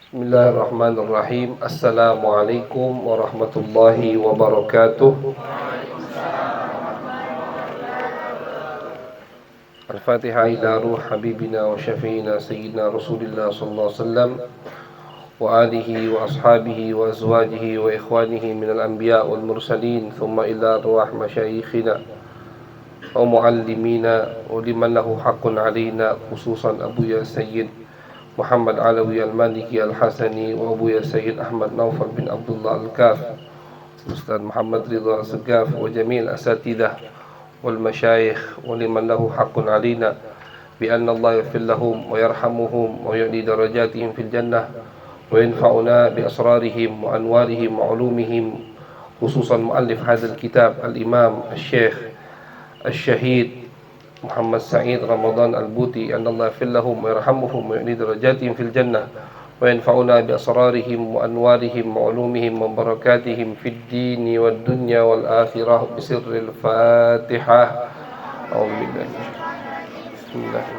Bismillahirrahmanirrahim. Assalamualaikum warahmatullahi wabarakatuh. Al-Fatihah ila ruh habibina wa syafi'ina sayyidina Rasulillah sallallahu alaihi wasallam wa alihi wa ashabihi wa azwajihi wa ikhwanihi minal anbiya wal mursalin, thumma ila ruh masyayikhina wa muallimina wa liman lahu haqqun alaina, khususan Abu Ya Sayyid Muhammad Alawi Al-Maliki Al-Hasani wa Abu Ya Sayyid Ahmad Naufal bin Abdullah Al-Kaf, Ustaz Muhammad Ridha Segaf wa jamil asatidah wal masyayikh wa liman lahu haqqun alaina bi anna Allah yaghfir lahum wa yarhamuhum wa yu'li darajatihim fil jannah wa yanfa'una bi asrarihim wa anwarihim wa ulumihim, khususan muallif hadzal kitab al-Imam Al-Syekh Al-Syahid Muhammad Sa'id Ramadan Al-Buti, anna Allah yaghfir lahum wa yarhamuhum wa yu'li darajatihim fil jannah wa yanfa'una bi asrarihim wa anwarihim wa ulumihim wa barakatihim fid dini wad dunya wal akhirah bi sirril Fatihah. A'udzu billahi.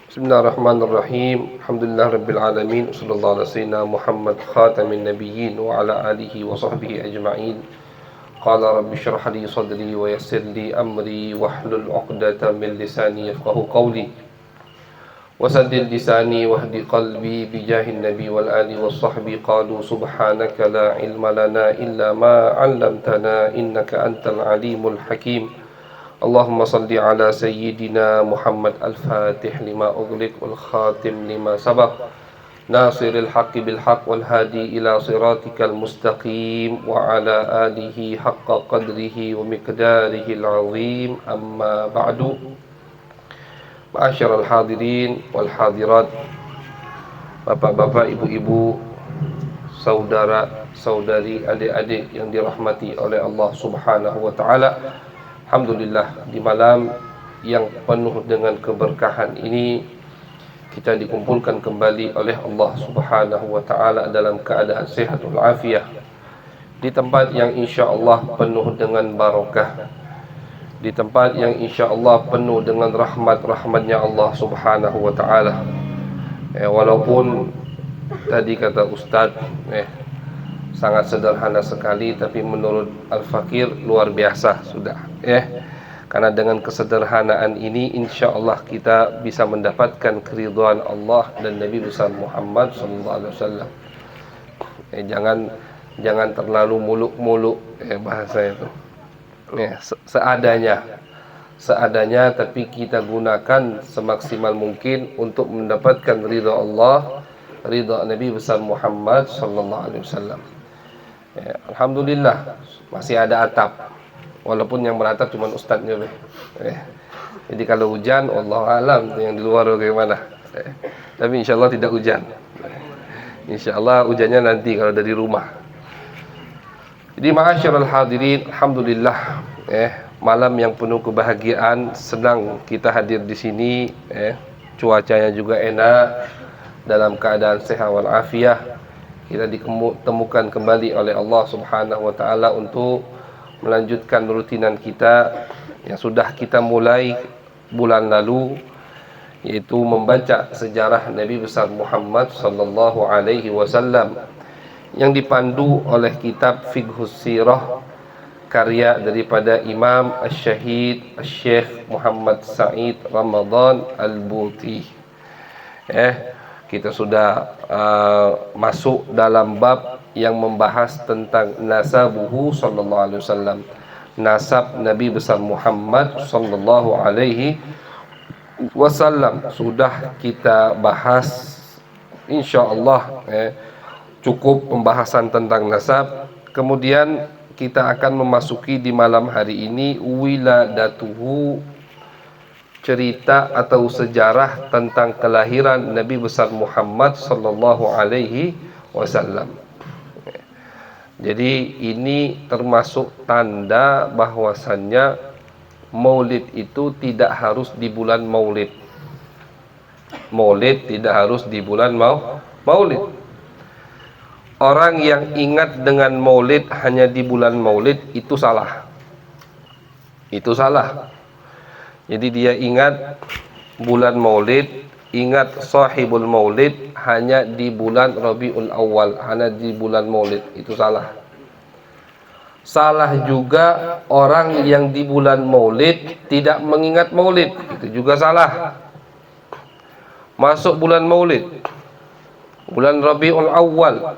Bismillahirrahmanirrahim. Alhamdulillah rabbil alamin. Sallallahu ala sayyidina Muhammad khatamin nabiyyin wa ala alihi wa sahbihi ajma'in. Qala rabbi shrah li sadri wa yassir li amri wahlul 'uqdatam min lisani yafqahu qawli wa saddid lisani wahdi qalbi bi jahin nabi wal ali was sahbi. Qalu subhanaka la ilma lana illa ma 'allamtana innaka antal alimul hakim. Allahumma salli ala sayyidina Muhammad al-fatih lima ughliq wal khatim lima sabaq nasiril haqqi bil haqq wal hadi ila siratikal mustaqim wa ala alihi haqqa qadrihi wa miqdarihi al-azim. Amma ba'du. Ma'asyiral hadirin wal hadirat, bapak-bapak, ibu-ibu, saudara, saudari, adik-adik yang dirahmati oleh Allah Subhanahu wa taala. Alhamdulillah, di malam yang penuh dengan keberkahan ini kita dikumpulkan kembali oleh Allah Subhanahu wa taala dalam keadaan sehat wal afiah, di tempat yang insyaallah penuh dengan barakah, di tempat yang insyaallah penuh dengan rahmat-rahmatnya Allah Subhanahu wa taala. Walaupun tadi kata Ustaz sangat sederhana sekali, tapi menurut Al-Fakir luar biasa sudah karena dengan kesederhanaan ini insyaallah kita bisa mendapatkan keridhaan Allah dan Nabi besar Muhammad sallallahu alaihi wasallam. Jangan terlalu muluk-muluk bahasa itu. Seadanya, tapi kita gunakan semaksimal mungkin untuk mendapatkan ridha Allah, ridha Nabi besar Muhammad sallallahu alaihi wasallam. Alhamdulillah masih ada atap, walaupun yang beratap cuma ustadznya. Jadi kalau hujan, Allah alam yang di luar bagaimana. Tapi insyaallah tidak hujan. Insyaallah hujannya nanti kalau dari rumah. Jadi ma'asyiral hadirin, alhamdulillah malam yang penuh kebahagiaan, senang kita hadir di sini. Cuacanya juga enak, dalam keadaan sehat wal afiah. Kita ditemukan kembali oleh Allah Subhanahu wa taala untuk melanjutkan rutinan kita yang sudah kita mulai bulan lalu, yaitu membaca sejarah Nabi besar Muhammad sallallahu alaihi wasallam yang dipandu oleh kitab Fiqhus Sirah karya daripada Imam Asy-Syahid Asy-Syekh Muhammad Sa'id Ramadan Al-Buti. Kita sudah masuk dalam bab yang membahas tentang nasabuhu sallallahu alaihi wasallam, nasab Nabi besar Muhammad sallallahu alaihi wasallam. Sudah kita bahas insyaallah, cukup pembahasan tentang nasab. Kemudian kita akan memasuki di malam hari ini wiladatuhu, cerita atau sejarah tentang kelahiran Nabi besar Muhammad sallallahu alaihi wasallam. Jadi ini termasuk tanda bahwasannya Maulid itu tidak harus di bulan Maulid. Maulid tidak harus di bulan Maulid. orang yang ingat dengan maulid hanya di bulan maulid itu salah. Itu salah. Jadi dia ingat bulan maulid, ingat sahibul maulid hanya di bulan Rabiul Awal, hanya di bulan maulid, itu salah. Salah juga orang yang di bulan maulid tidak mengingat maulid, itu juga salah. Masuk bulan maulid, bulan Rabiul Awal,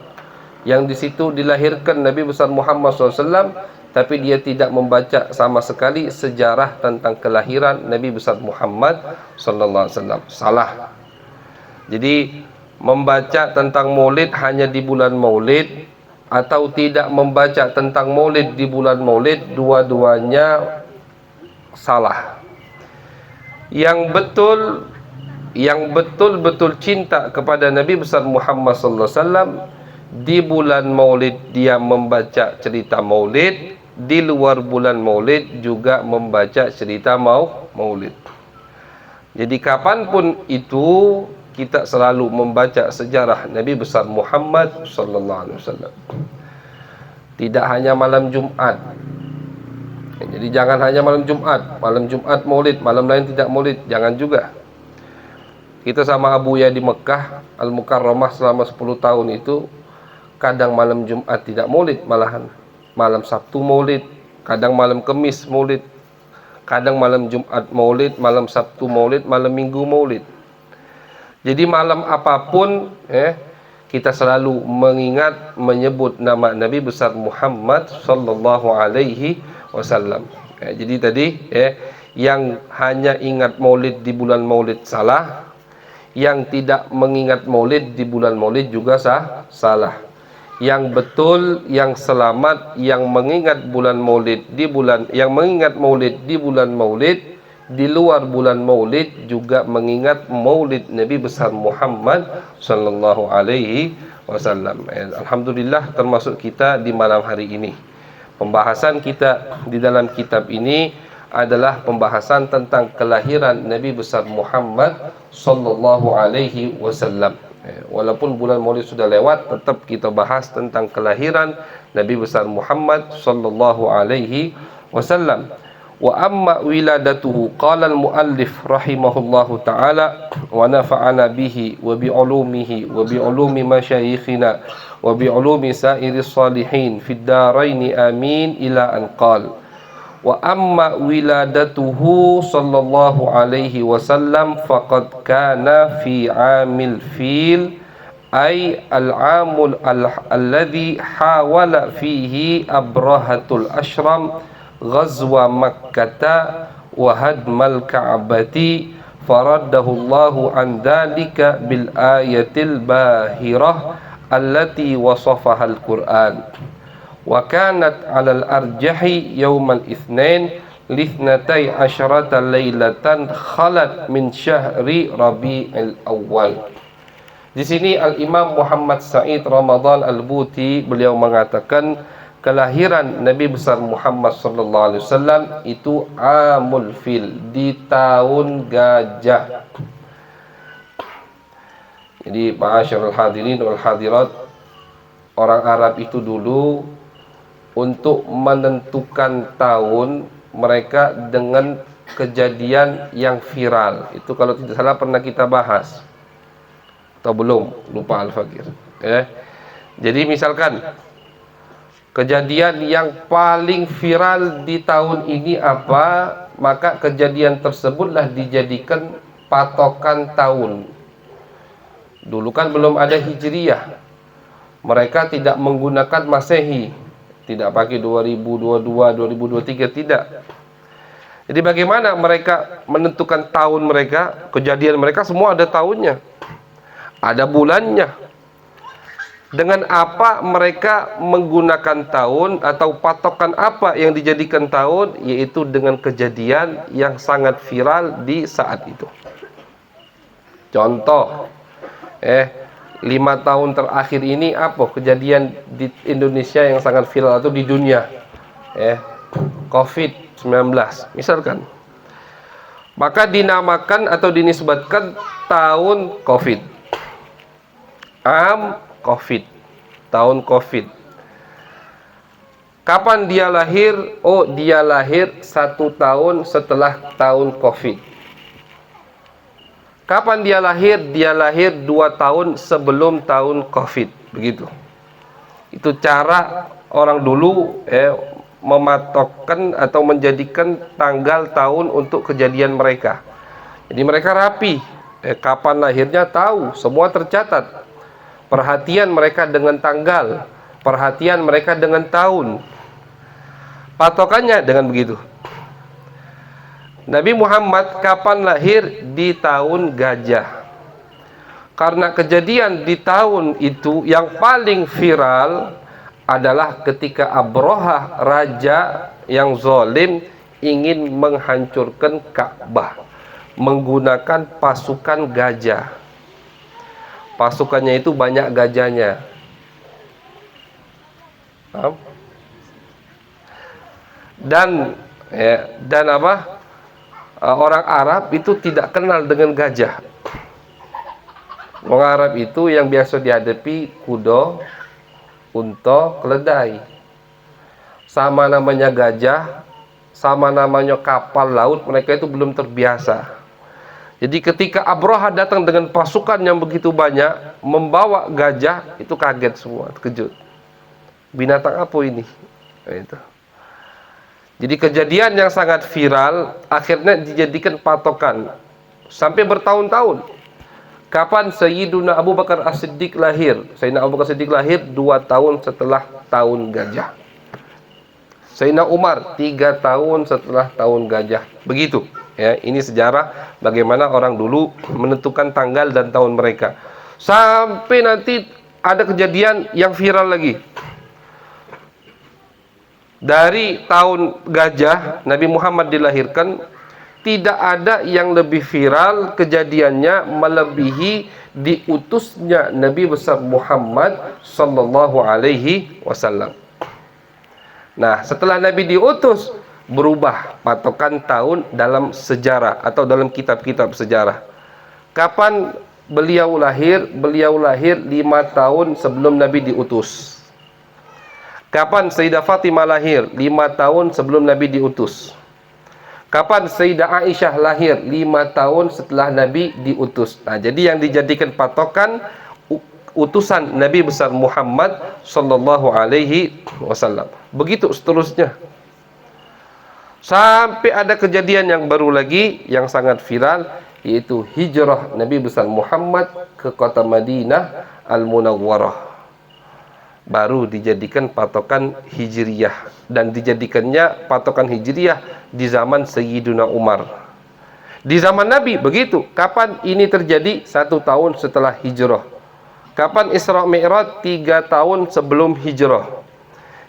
yang di situ dilahirkan Nabi besar Muhammad SAW, tapi dia tidak membaca sama sekali sejarah tentang kelahiran Nabi besar Muhammad SAW. Salah. Jadi membaca tentang maulid hanya di bulan maulid atau tidak membaca tentang maulid di bulan maulid, dua-duanya salah. Yang betul-betul cinta kepada Nabi besar Muhammad SAW, di bulan maulid dia membaca cerita maulid, di luar bulan maulid juga membaca cerita maulid. Jadi kapanpun itu kita selalu membaca sejarah Nabi besar Muhammad SAW. Tidak hanya malam Jumat. Jadi jangan hanya malam Jumat maulid, malam lain tidak maulid, jangan juga. Kita sama Abu Ya di Mekah Al-Mukarramah selama 10 tahun itu, kadang malam Jumat tidak maulid, malahan malam Sabtu maulid, kadang malam Kemis maulid, kadang malam Jumat maulid, malam Sabtu maulid, malam Minggu maulid. Jadi malam apapun kita selalu mengingat, menyebut nama Nabi besar Muhammad sallallahu alaihi wasallam. Jadi tadi yang hanya ingat maulid di bulan maulid salah, yang tidak mengingat maulid di bulan maulid juga salah. Yang betul, yang selamat, yang mengingat bulan maulid di bulan, yang mengingat maulid di bulan maulid, di luar bulan maulid juga mengingat maulid Nabi besar Muhammad sallallahu alaihi wasallam. Alhamdulillah termasuk kita di malam hari ini. Pembahasan kita di dalam kitab ini adalah pembahasan tentang kelahiran Nabi besar Muhammad sallallahu alaihi wasallam. Walaupun bulan Maulid sudah lewat, tetap kita bahas tentang kelahiran Nabi besar Muhammad sallallahu alaihi wasallam. Wa amma wiladatuhu, qala al-muallif rahimahullahu ta'ala wa nafa'ana bihi wa bi ulumihi wa bi ulumi masyayikhina wa bi ulumi sairis salihin fid darain amin ila an qala wa amma wiladatuhu sallallahu alaihi wasallam faqad kana fi amil fil ay al-amul alladhi hawala fihi abrahatul ashram ghazwa makkata wa hadmal ka'bati faraddahu Allahu an dhalika bil ayatil bahirah allati wasafaha al-Qur'an wa kanat 'alal arjahi yaumal itsnain lithnatai asyrata lailatan khalat min syahri Rabiul Awal. Di sini Al-Imam Muhammad Said Ramadan Al-Buti beliau mengatakan kelahiran Nabi besar Muhammad sallallahu alaihi wasallam itu amul fil, di tahun gajah. Jadi ma'asyiral hadirin wal hadirat, orang Arab itu dulu untuk menentukan tahun mereka dengan kejadian yang viral. Itu kalau tidak salah pernah kita bahas atau belum, lupa Al-Fakir. Jadi misalkan kejadian yang paling viral di tahun ini apa, maka kejadian tersebutlah dijadikan patokan tahun. Dulu kan belum ada Hijriyah, mereka tidak menggunakan Masehi, tidak pakai 2022, 2023, tidak. Jadi bagaimana mereka menentukan tahun mereka? Kejadian mereka semua ada tahunnya, ada bulannya. Dengan apa mereka menggunakan tahun atau patokan apa yang dijadikan tahun? Yaitu dengan kejadian yang sangat viral di saat itu. Contoh 5 tahun terakhir ini apa kejadian di Indonesia yang sangat viral atau di dunia? COVID-19 misalkan. Maka dinamakan atau dinisbatkan tahun COVID, am COVID. tahun Covid. Kapan dia lahir? Oh, dia lahir 1 tahun setelah tahun Covid. Kapan dia lahir? Dia lahir 2 tahun sebelum tahun Covid. Begitu. Itu cara orang dulu mematokkan atau menjadikan tanggal tahun untuk kejadian mereka. Jadi mereka rapi. Kapan lahirnya tahu, semua tercatat. Perhatian mereka dengan tanggal, perhatian mereka dengan tahun. Patokannya dengan begitu. Nabi Muhammad kapan lahir? Di tahun gajah. Karena kejadian di tahun itu yang paling viral adalah ketika Abrahah, raja yang zalim, ingin menghancurkan Ka'bah menggunakan pasukan gajah. Pasukannya itu banyak gajahnya. Dan apa? Orang Arab itu tidak kenal dengan gajah. Orang Arab itu yang biasa dihadapi kuda, unta, keledai. Sama namanya gajah, sama namanya kapal laut, mereka itu belum terbiasa. Jadi ketika Abraha datang dengan pasukan yang begitu banyak, membawa gajah, itu kaget semua, terkejut. Binatang apa ini? Itu. Jadi kejadian yang sangat viral, akhirnya dijadikan patokan. Sampai bertahun-tahun. Kapan Sayyiduna Abu Bakar As-Siddiq lahir? Sayyidina Abu Bakar As-Siddiq lahir 2 tahun setelah tahun gajah. Sayyidina Umar 3 tahun setelah tahun gajah. Begitu. Ya, ini sejarah bagaimana orang dulu menentukan tanggal dan tahun mereka. Sampai nanti ada kejadian yang viral lagi. Dari tahun gajah Nabi Muhammad dilahirkan, tidak ada yang lebih viral kejadiannya melebihi diutusnya Nabi besar Muhammad sallallahu alaihi wasallam. Nah, setelah Nabi diutus, berubah patokan tahun dalam sejarah atau dalam kitab-kitab sejarah. Kapan beliau lahir? Beliau lahir 5 tahun sebelum Nabi diutus. Kapan Sayyidah Fatimah lahir? 5 tahun sebelum Nabi diutus. Kapan Sayyidah Aisyah lahir? 5 tahun setelah Nabi diutus. Nah, jadi yang dijadikan patokan utusan Nabi besar Muhammad sallallahu alaihi wasallam. Begitu seterusnya. Sampai ada kejadian yang baru lagi yang sangat viral, yaitu hijrah Nabi besar Muhammad ke kota Madinah Al-Munawwarah. Baru dijadikan patokan hijriyah, dan dijadikannya patokan hijriyah di zaman Sayyiduna Umar. Di zaman Nabi begitu. Kapan ini terjadi? 1 tahun setelah hijrah. Kapan Isra Mi'raj? 3 tahun sebelum hijrah.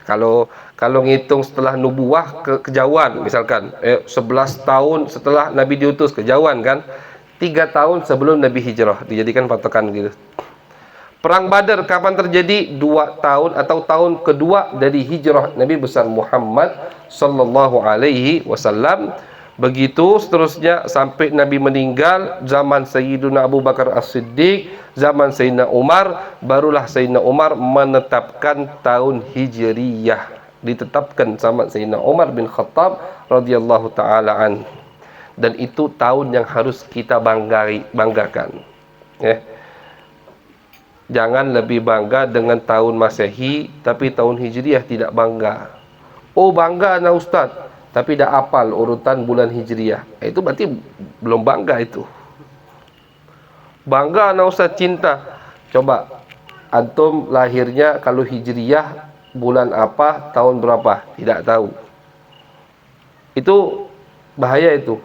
Kalau ngitung setelah nubuah kejauhan, misalkan 11 tahun setelah Nabi diutus, kejauhan kan? 3 tahun sebelum Nabi hijrah, dijadikan patokan gitu. Perang Badar kapan terjadi? 2 tahun atau tahun kedua dari hijrah Nabi besar Muhammad sallallahu alaihi wasallam. Begitu seterusnya sampai Nabi meninggal, zaman Sayyiduna Abu Bakar As-Siddiq, zaman Sayyidina Umar, barulah Sayyidina Umar menetapkan tahun Hijriyah. Ditetapkan sama Sayyidina Umar bin Khattab radhiyallahu taala an. Dan itu tahun yang harus kita banggakan. Ya. Jangan lebih bangga dengan tahun Masehi, tapi tahun Hijriyah tidak bangga. Oh, bangga nah Ustaz, tapi dah apal urutan bulan Hijriyah. Itu berarti belum bangga itu. Bangga nah Ustaz cinta. Coba antum lahirnya kalau Hijriyah bulan apa, tahun berapa? Tidak tahu. Itu bahaya itu.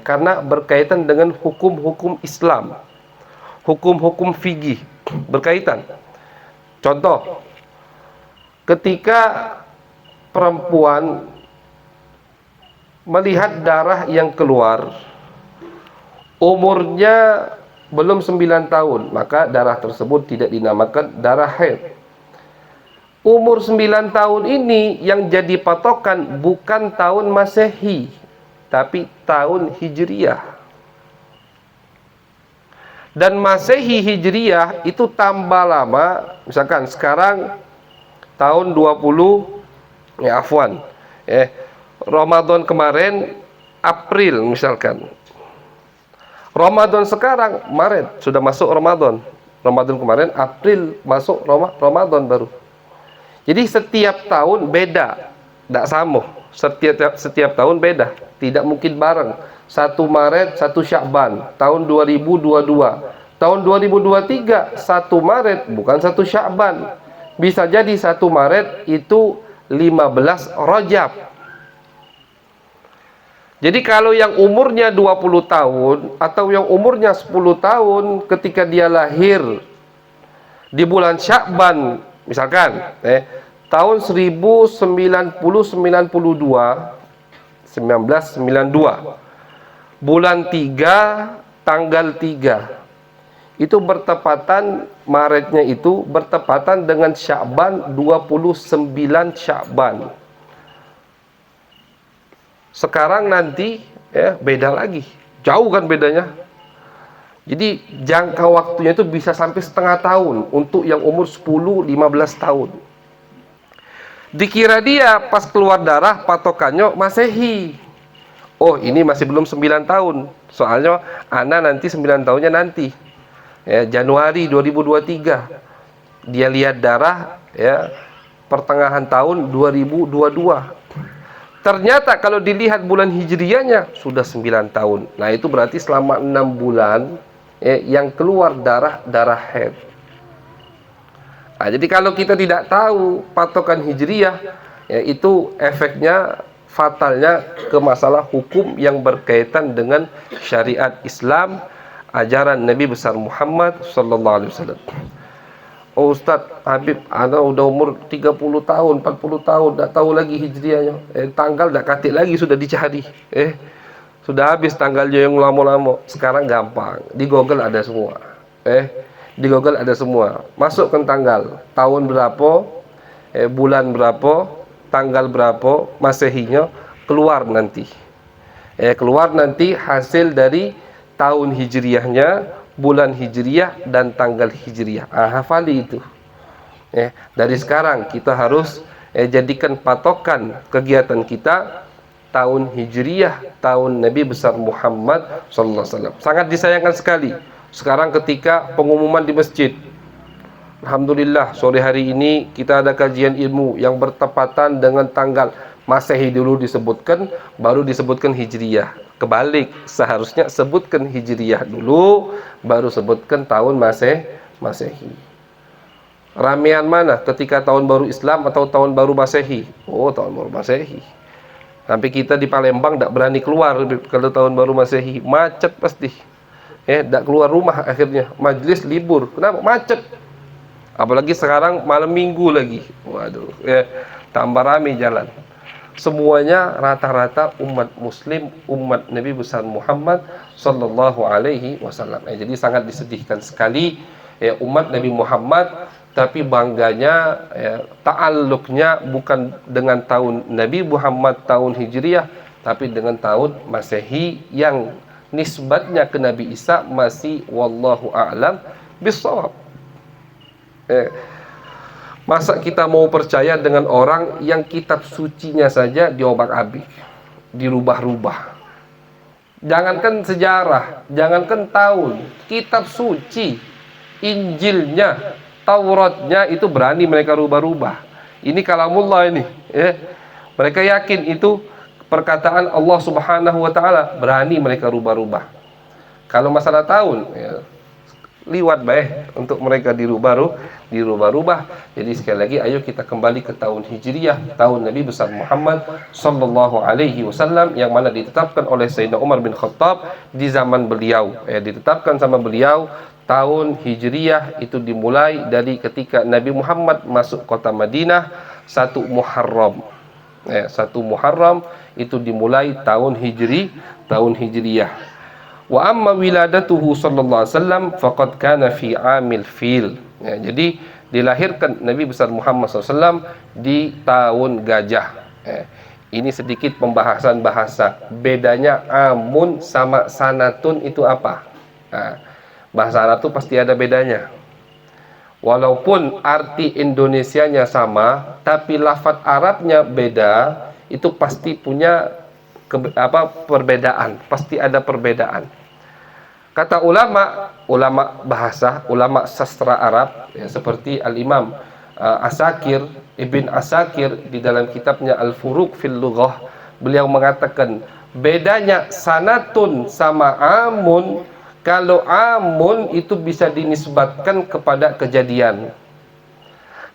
Karena berkaitan dengan hukum-hukum Islam. Hukum-hukum fikih berkaitan. Contoh, ketika perempuan melihat darah yang keluar, umurnya belum 9 tahun, maka darah tersebut tidak dinamakan darah haid. Umur 9 tahun ini yang jadi patokan bukan tahun Masehi, tapi tahun Hijriyah. Dan Masehi Hijriyah itu tambah lama. Misalkan sekarang tahun 20, ya afwan, Ramadan kemarin April misalkan. Ramadan sekarang Maret sudah masuk Ramadan. Ramadan kemarin April masuk Ramadan baru. Jadi setiap tahun beda, tidak sama. Setiap tahun beda, tidak mungkin bareng. 1 Maret, 1 Syakban, tahun 2022. Tahun 2023, 1 Maret, bukan 1 Syakban. Bisa jadi 1 Maret itu 15 Rajab. Jadi kalau yang umurnya 20 tahun atau yang umurnya 10 tahun ketika dia lahir di bulan Syakban, misalkan tahun 1992, bulan 3 tanggal 3 itu bertepatan, Maretnya itu bertepatan dengan Syakban, 29 Syakban. Sekarang nanti beda lagi, jauh kan bedanya. Jadi jangka waktunya itu bisa sampai setengah tahun untuk yang umur 10-15 tahun. Dikira dia pas keluar darah patokannya Masehi. Oh, ini masih belum 9 tahun. Soalnya Ana nanti 9 tahunnya nanti. Januari 2023. Dia lihat darah pertengahan tahun 2022. Ternyata kalau dilihat bulan hijriyahnya sudah 9 tahun. Nah, itu berarti selama 6 bulan yang keluar darah haid. Nah, jadi kalau kita tidak tahu patokan hijriyah, itu efeknya, fatalnya ke masalah hukum yang berkaitan dengan syariat Islam, ajaran Nabi besar Muhammad sallallahu alaihi wasallam. Oh Ustaz Habib, ana udah umur 30 tahun, 40 tahun, tak tahu lagi hijriahnya. Tanggal tak katik lagi sudah dicari. Sudah habis tanggalnya yang lama-lama. Sekarang gampang. Di Google ada semua. Di Google ada semua. Masukkan tanggal, tahun berapa, bulan berapa, tanggal berapa, Masehinya keluar nanti. Keluar nanti hasil dari tahun hijriyahnya, bulan hijriyah dan tanggal hijriyah. Hafali itu. Dari sekarang kita harus jadikan patokan kegiatan kita tahun hijriyah, tahun Nabi besar Muhammad sallallahu alaihi wasallam. Sangat disayangkan sekali sekarang ketika pengumuman di masjid. Alhamdulillah sore hari ini kita ada kajian ilmu yang bertepatan dengan tanggal Masehi dulu disebutkan, baru disebutkan hijriyah. Kebalik, seharusnya sebutkan hijriyah dulu, baru sebutkan tahun Masehi. Ramean mana ketika tahun baru Islam atau tahun baru Masehi? Oh, tahun baru Masehi. Sampai kita di Palembang tidak berani keluar kalau tahun baru Masehi, macet pasti. Tidak keluar rumah akhirnya, majelis libur. Kenapa? Macet. Apalagi sekarang malam minggu lagi. Waduh, tambah rame jalan. Semuanya rata-rata umat muslim, umat Nabi besar Muhammad sallallahu alaihi wasallam. Jadi sangat disedihkan sekali umat Nabi Muhammad, tapi bangganya ta'alluqnya bukan dengan tahun Nabi Muhammad tahun hijriyah, tapi dengan tahun Masehi yang nisbatnya ke Nabi Isa masih wallahu a'lam bissawab. Masa kita mau percaya dengan orang yang kitab sucinya saja diobak-abik, dirubah-rubah? Jangankan sejarah, jangankan tahun, kitab suci, Injilnya, Tauratnya itu berani mereka rubah-rubah. Ini kalamullah ini. Mereka yakin itu perkataan Allah Subhanahu wa taala, berani mereka rubah-rubah. Kalau masalah tahun, liwat baik untuk mereka dirubah-rubah. Jadi sekali lagi ayo kita kembali ke tahun hijriyah, tahun Nabi besar Muhammad sallallahu alaihi wasallam, yang mana ditetapkan oleh Sayyidina Umar bin Khattab di zaman beliau. Ditetapkan sama beliau tahun hijriyah itu dimulai dari ketika Nabi Muhammad masuk kota Madinah 1 Muharram. 1 Muharram itu dimulai tahun hijriyah. Wa amma wiladatuhu sallallahu alaihi wasallam faqad kana fi amil fil. Jadi dilahirkan Nabi besar Muhammad SAW di tahun gajah. Ini sedikit pembahasan bahasa. Bedanya amun sama sanatun itu apa? Bahasa Arab tuh pasti ada bedanya. Walaupun arti Indonesianya sama, tapi lafadz Arabnya beda, itu pasti punya perbedaan, pasti ada perbedaan. Kata ulama bahasa, ulama sastra Arab, ya, seperti Al-Imam Asakir, Ibn Asakir di dalam kitabnya Al-Furuq fil Lughah, beliau mengatakan bedanya sanatun sama amun. Kalau amun itu bisa dinisbatkan kepada kejadian.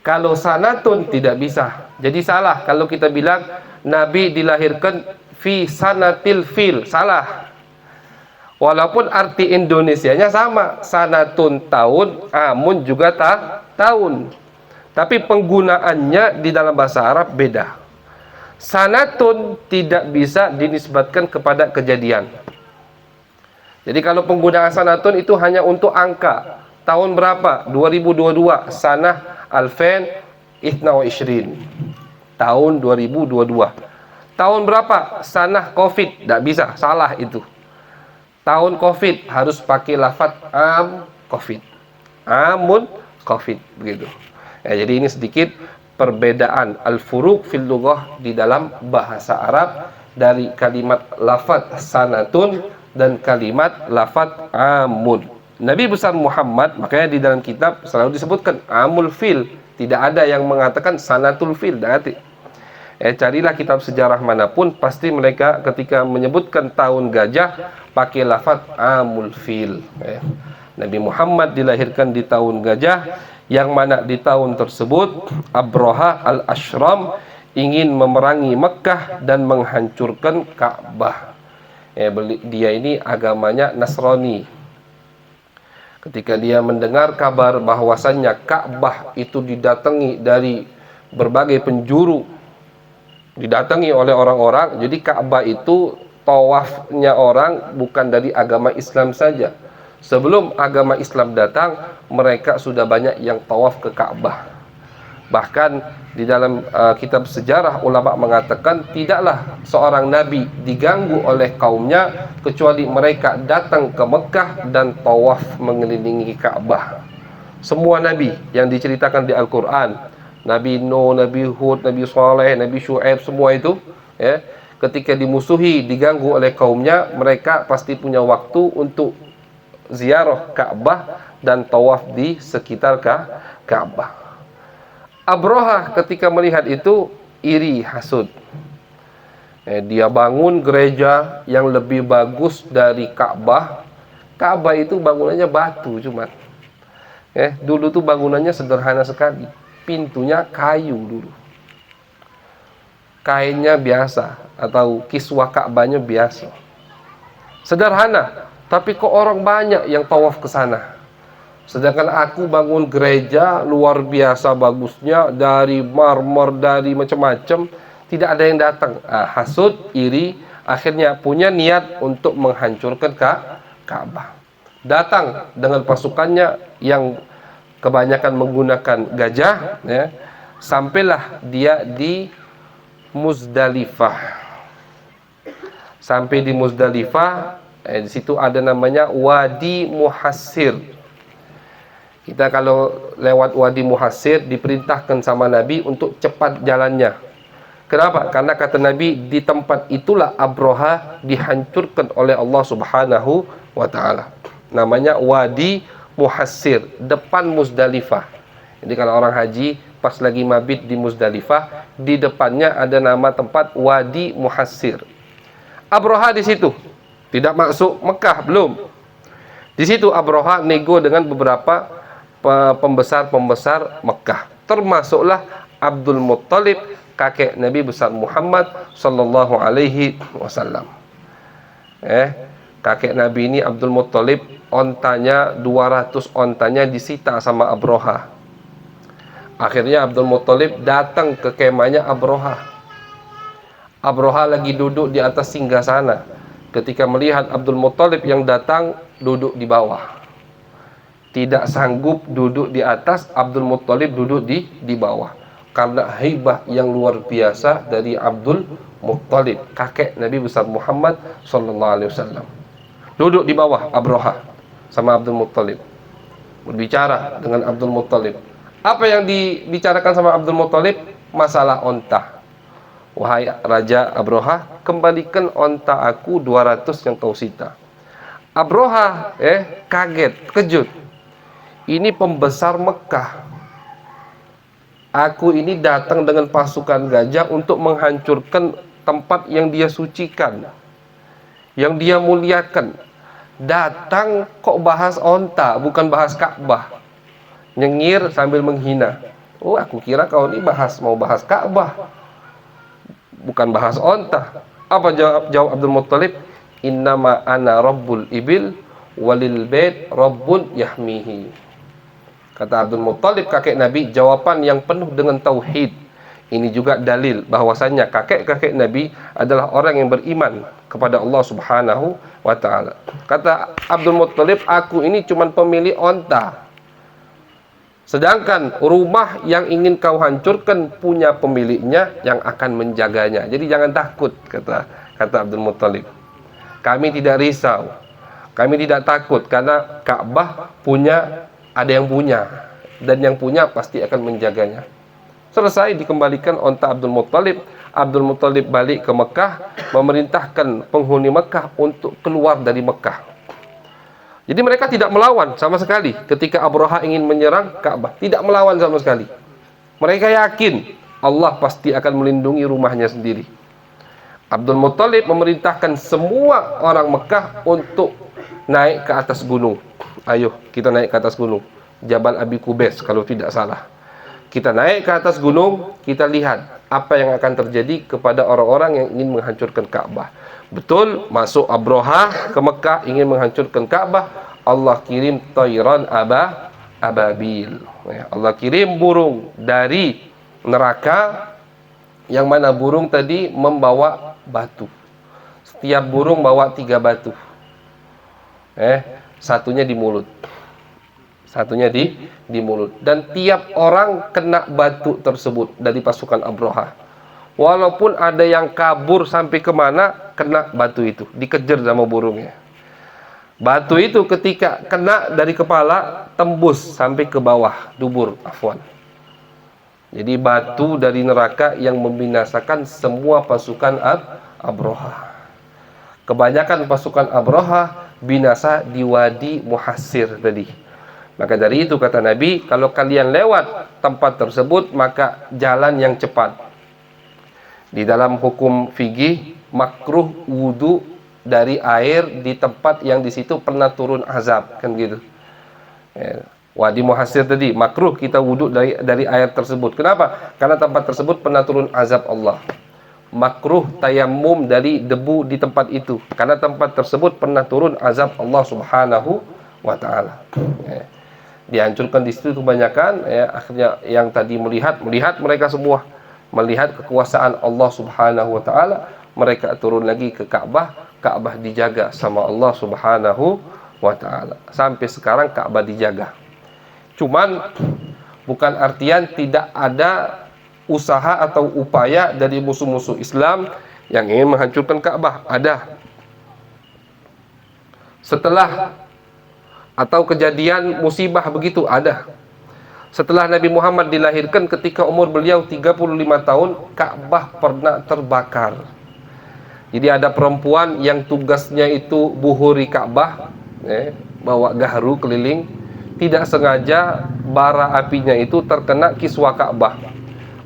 Kalau sanatun tidak bisa. Jadi salah kalau kita bilang Nabi dilahirkan fi sanatil fil, salah. Walaupun arti Indonesianya sama, sanatun tahun, amun juga tahun. Tapi penggunaannya di dalam bahasa Arab beda. Sanatun tidak bisa dinisbatkan kepada kejadian. Jadi kalau penggunaan sanatun itu hanya untuk angka. Tahun berapa? 2022. Sanah alfen itna wa ishrin. Tahun 2022. Tahun berapa? Sanah Covid. Tidak bisa, salah itu. Tahun Covid harus pakai lafadz am Covid. Amun Covid, begitu. Ya, jadi ini sedikit perbedaan al-furuq fil lughah di dalam bahasa Arab dari kalimat lafadz sanatun dan kalimat lafadz amun. Nabi besar Muhammad, makanya di dalam kitab selalu disebutkan amul fil. Tidak ada yang mengatakan sanatul fil, tidak ada. Carilah kitab sejarah manapun, pasti mereka ketika menyebutkan tahun gajah pakai lafadz amul fil. Nabi Muhammad dilahirkan di tahun gajah, yang mana di tahun tersebut Abraha al-Ashram ingin memerangi Mekkah dan menghancurkan Ka'bah. Dia ini agamanya Nasrani. Ketika dia mendengar kabar bahwasannya Ka'bah itu didatangi dari berbagai penjuru, didatangi oleh orang-orang, jadi Ka'bah itu tawafnya orang bukan dari agama Islam saja. Sebelum agama Islam datang, mereka sudah banyak yang tawaf ke Ka'bah. Bahkan di dalam kitab sejarah ulama mengatakan tidaklah seorang nabi diganggu oleh kaumnya kecuali mereka datang ke Mekah dan tawaf mengelilingi Ka'bah. Semua nabi yang diceritakan di Al-Quran, Nabi Nuh, Nabi Hud, Nabi Saleh, Nabi Syu'aib, semua itu ya, ketika dimusuhi, diganggu oleh kaumnya, mereka pasti punya waktu untuk ziarah Ka'bah dan tawaf di sekitar Ka'bah. Abraha ketika melihat itu iri, hasud. Dia bangun gereja yang lebih bagus dari Ka'bah. Ka'bah itu bangunannya batu cuma. Dulu tuh bangunannya sederhana sekali. Pintunya kayu dulu. Kainnya biasa atau kiswah Ka'bahnya biasa. Sederhana, tapi kok orang banyak yang tawaf ke sana. Sedangkan aku bangun gereja luar biasa bagusnya, dari marmer, dari macam-macam, tidak ada yang datang. Hasud, iri, akhirnya punya niat untuk menghancurkan Ka'bah. Datang dengan pasukannya yang kebanyakan menggunakan gajah, ya. Sampailah dia di Muzdalifah. Sampai di Muzdalifah, di situ ada namanya Wadi Muhassir. Kita kalau lewat Wadi Muhassir diperintahkan sama Nabi untuk cepat jalannya. Kenapa? Karena kata Nabi, di tempat itulah Abraha dihancurkan oleh Allah Subhanahu wa taala. Namanya Wadi Muhassir, depan Muzdalifah. Jadi kalau orang haji pas lagi mabit di Muzdalifah, di depannya ada nama tempat Wadi Muhassir. Abraha di situ. Tidak masuk Mekah, belum. Di situ Abraha nego dengan beberapa pembesar-pembesar Mekah, termasuklah Abdul Muttalib, kakek Nabi besar Muhammad sallallahu alaihi wasallam. Kakek Nabi ini Abdul Muttalib, ontanya 200 ontanya disita sama Abraha. Akhirnya Abdul Muttalib datang ke kemahnya Abraha. Abraha lagi duduk di atas singgasana. Ketika melihat Abdul Muttalib yang datang, duduk di bawah. Tidak sanggup duduk di atas, Abdul Muttalib duduk di bawah. Karena haibah yang luar biasa dari Abdul Muttalib, kakek Nabi besar Muhammad sallallahu alaihi wasallam. Duduk di bawah Abraha. sama Abdul Muttalib. Berbicara dengan Abdul Muttalib. Apa yang dibicarakan sama Abdul Muttalib? Masalah onta. Wahai Raja Abroha, kembalikan onta aku 200 yang kau sita. Abroha kaget, kejut. Ini pembesar Mekah. Aku ini datang dengan pasukan gajah untuk menghancurkan tempat yang dia sucikan, yang dia muliakan. Datang kok bahas onta, bukan bahas Ka'bah. Nyengir sambil menghina. Oh, aku kira kau ini mau bahas Ka'bah, bukan bahas onta. Apa jawab Abdul Muttalib? Innama ana rabbul ibil walil bait rabbun yahmihi. Kata Abdul Muttalib, kakek Nabi, jawaban yang penuh dengan tauhid. Ini juga dalil bahwasanya kakek-kakek Nabi adalah orang yang beriman kepada Allah Subhanahu wa taala. Kata Abdul Muttalib, aku ini cuma pemilik onta. Sedangkan rumah yang ingin kau hancurkan punya pemiliknya yang akan menjaganya. Jadi jangan takut, kata Abdul Muttalib. Kami tidak risau. Kami tidak takut karena Ka'bah ada yang punya, dan yang punya pasti akan menjaganya. Selesai dikembalikan onta Abdul Muttalib. Abdul Muttalib balik ke Mekah, memerintahkan penghuni Mekah untuk keluar dari Mekah. Jadi mereka tidak melawan sama sekali ketika Abraha ingin menyerang Ka'bah. Tidak melawan sama sekali. Mereka yakin Allah pasti akan melindungi rumahnya sendiri. Abdul Muttalib memerintahkan semua orang Mekah untuk naik ke atas gunung. Ayo kita naik ke atas gunung, Jabal Abi Qubais kalau tidak salah. Kita naik ke atas gunung, kita lihat apa yang akan terjadi kepada orang-orang yang ingin menghancurkan Ka'bah. Betul, masuk Abraha ke Mekah ingin menghancurkan Ka'bah, Allah kirim tayran ababil. Allah kirim burung dari neraka, yang mana burung tadi membawa batu. Setiap burung bawa 3 batu. Satunya di mulut. Satunya di mulut. Dan tiap orang kena batu tersebut dari pasukan Abraha. Walaupun ada yang kabur sampai kemana, kena batu itu. Dikejar sama burungnya. Batu itu ketika kena dari kepala, tembus sampai ke bawah, dubur, afwan. Jadi batu dari neraka yang membinasakan semua pasukan Abraha. Kebanyakan pasukan Abraha binasa di Wadi Muhassir tadi. Maka dari itu kata Nabi, kalau kalian lewat tempat tersebut, maka jalan yang cepat. Di dalam hukum fikih, makruh wudu dari air di tempat yang di situ pernah turun azab, kan gitu. Wadi Muhassir tadi, makruh kita wudu dari air tersebut. Kenapa? Karena tempat tersebut pernah turun azab Allah. Makruh tayamum dari debu di tempat itu, karena tempat tersebut pernah turun azab Allah Subhanahu wa taala. Dihancurkan di situ kebanyakan, akhirnya yang tadi melihat mereka semua melihat kekuasaan Allah Subhanahu wa taala, mereka turun lagi ke Ka'bah dijaga sama Allah Subhanahu wa taala. Sampai sekarang Ka'bah dijaga. Cuman bukan artian tidak ada usaha atau upaya dari musuh-musuh Islam yang ingin menghancurkan Ka'bah. Ada. Setelah atau kejadian musibah begitu, ada. Setelah Nabi Muhammad dilahirkan, ketika umur beliau 35 tahun, Ka'bah pernah terbakar. Jadi ada perempuan yang tugasnya itu buhuri Ka'bah, bawa gaharu keliling. Tidak sengaja bara apinya itu terkena kiswa Ka'bah.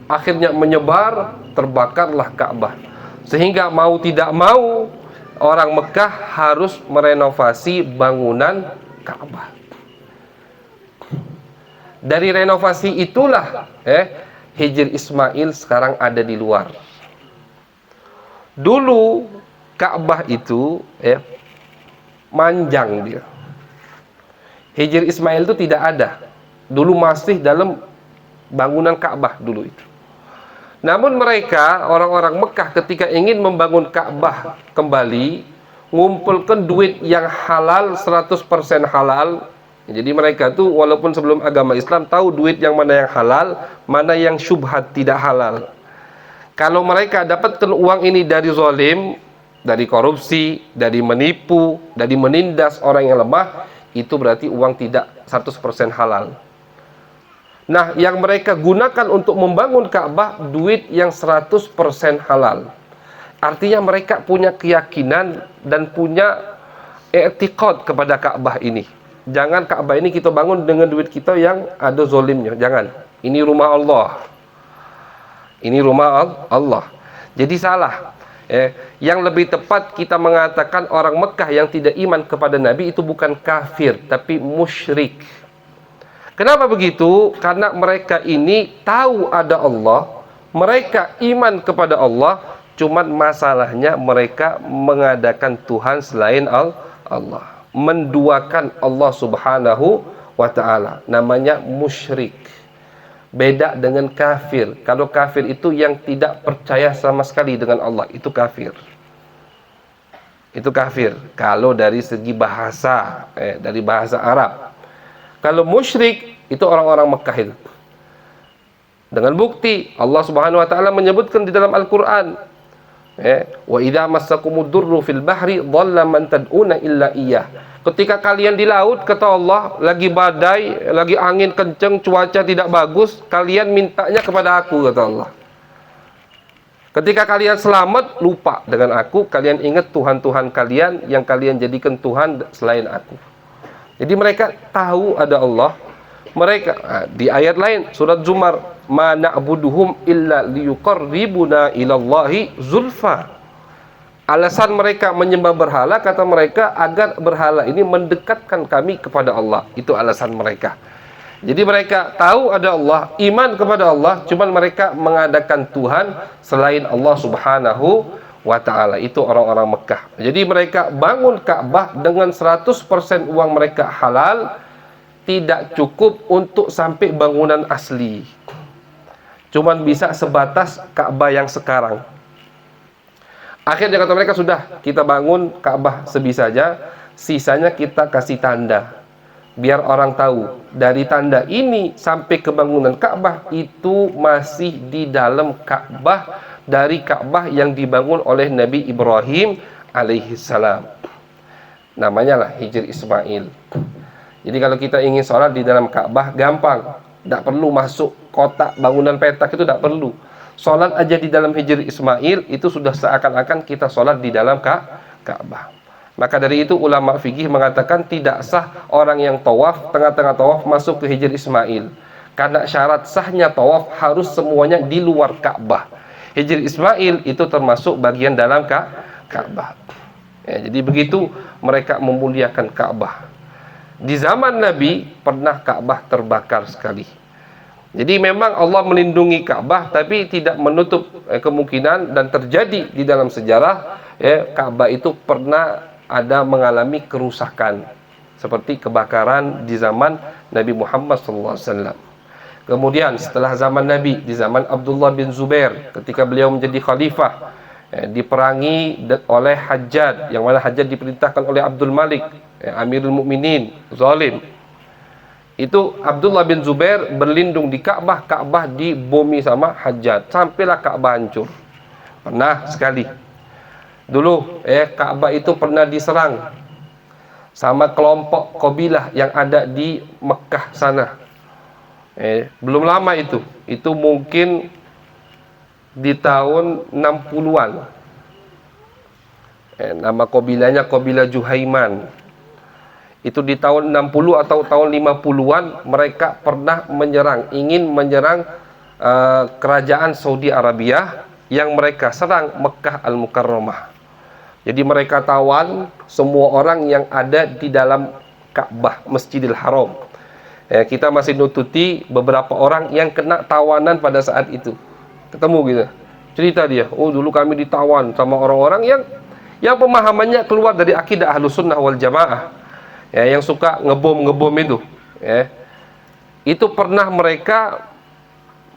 Akhirnya menyebar, terbakarlah Ka'bah. Sehingga mau tidak mau, orang Mekah harus merenovasi bangunan Ka'bah. Dari renovasi itulah Hijr Ismail sekarang ada di luar. Dulu Ka'bah itu manjang dia. Hijr Ismail itu tidak ada. Dulu masih dalam bangunan Ka'bah dulu itu. Namun mereka, orang-orang Mekah ketika ingin membangun Ka'bah kembali, ngumpulkan duit yang halal, 100% halal. Jadi mereka tuh walaupun sebelum agama Islam tahu duit yang mana yang halal, mana yang syubhat tidak halal. Kalau mereka dapatkan uang ini dari zalim, dari korupsi, dari menipu, dari menindas orang yang lemah, itu berarti uang tidak 100% halal. Nah, yang mereka gunakan untuk membangun Ka'bah, duit yang 100% halal. Artinya mereka punya keyakinan dan punya i'tiqad kepada Ka'bah ini. Jangan Ka'bah ini kita bangun dengan duit kita yang ada zolimnya. Jangan. Ini rumah Allah. Ini rumah Allah. Jadi salah. Yang lebih tepat kita mengatakan orang Mekah yang tidak iman kepada Nabi itu bukan kafir, tapi musyrik. Kenapa begitu? Karena mereka ini tahu ada Allah, mereka iman kepada Allah, cuman masalahnya mereka mengadakan Tuhan selain Allah, menduakan Allah Subhanahu wa ta'ala. Namanya musyrik. Beda dengan kafir. Kalau kafir itu yang tidak percaya sama sekali dengan Allah, itu kafir. Itu kafir kalau dari segi bahasa, dari bahasa Arab. Kalau musyrik itu orang-orang Mekah itu. Dengan bukti Allah Subhanahu wa taala menyebutkan di dalam Al-Qur'an, wa idza massakumud durru fil bahri dhalla man tad'una illa iyyah. Ketika kalian di laut, kata Allah, lagi badai, lagi angin kenceng, cuaca tidak bagus, kalian mintanya kepada aku, kata Allah. Ketika kalian selamat, lupa dengan aku, kalian ingat Tuhan-Tuhan kalian yang kalian jadikan Tuhan selain aku. Jadi mereka tahu ada Allah. Mereka di ayat lain surat Zumar, ma na'buduhum illa liyuqarribuna ilallahi zulfa. Alasan mereka menyembah berhala, kata mereka, agar berhala ini mendekatkan kami kepada Allah. Itu alasan mereka. Jadi mereka tahu ada Allah, iman kepada Allah, cuman mereka mengadakan Tuhan selain Allah Subhanahu wa ta'ala. Itu orang-orang Mekah. Jadi mereka bangun Ka'bah dengan 100% uang mereka halal, tidak cukup untuk sampai bangunan asli. Cuman bisa sebatas Ka'bah yang sekarang. Akhirnya kata mereka, sudah, kita bangun Ka'bah sebisanya, sisanya kita kasih tanda. Biar orang tahu, dari tanda ini sampai ke bangunan Ka'bah itu masih di dalam Ka'bah, dari Ka'bah yang dibangun oleh Nabi Ibrahim alaihissalam. Namanya lah Hijr Ismail. Jadi kalau kita ingin sholat di dalam Ka'bah, gampang. Tidak perlu masuk kotak bangunan petak, itu tidak perlu. Sholat aja di dalam Hijr Ismail, itu sudah seakan-akan kita sholat di dalam Ka'bah. Maka dari itu ulama fikih mengatakan tidak sah orang yang tawaf, tengah-tengah tawaf masuk ke Hijr Ismail. Karena syarat sahnya tawaf harus semuanya di luar Ka'bah. Hijr Ismail itu termasuk bagian dalam Ka'bah. Jadi begitu mereka memuliakan Ka'bah. Di zaman Nabi pernah Ka'bah terbakar sekali. Jadi memang Allah melindungi Ka'bah, tapi tidak menutup kemungkinan, dan terjadi di dalam sejarah Ka'bah itu pernah ada mengalami kerusakan, seperti kebakaran di zaman Nabi Muhammad SAW. Kemudian setelah zaman Nabi, di zaman Abdullah bin Zubair, ketika beliau menjadi khalifah, diperangi oleh Hajjaj, yang mana Hajjaj diperintahkan oleh Abdul Malik, Amirul Mukminin, zalim. Itu Abdullah bin Zubair berlindung di Ka'bah, Ka'bah dibomi sama Hajjaj, sampailah Ka'bah hancur. Pernah sekali. Dulu Ka'bah itu pernah diserang sama kelompok kabilah yang ada di Mekah sana. Belum lama itu mungkin di tahun 60-an. Nama kabilahnya kabilah Juhaiman. Itu di tahun 60 atau tahun 50-an mereka pernah ingin menyerang kerajaan Saudi Arabia yang mereka serang Mekah Al-Mukarramah. Jadi mereka tawan semua orang yang ada di dalam Ka'bah, Masjidil Haram. Kita masih nututi beberapa orang yang kena tawanan pada saat itu. Ketemu gitu. Cerita dia, dulu kami ditawan sama orang-orang yang pemahamannya keluar dari akidah Ahlus Sunnah wal Jamaah. Yang suka ngebom itu. Itu pernah mereka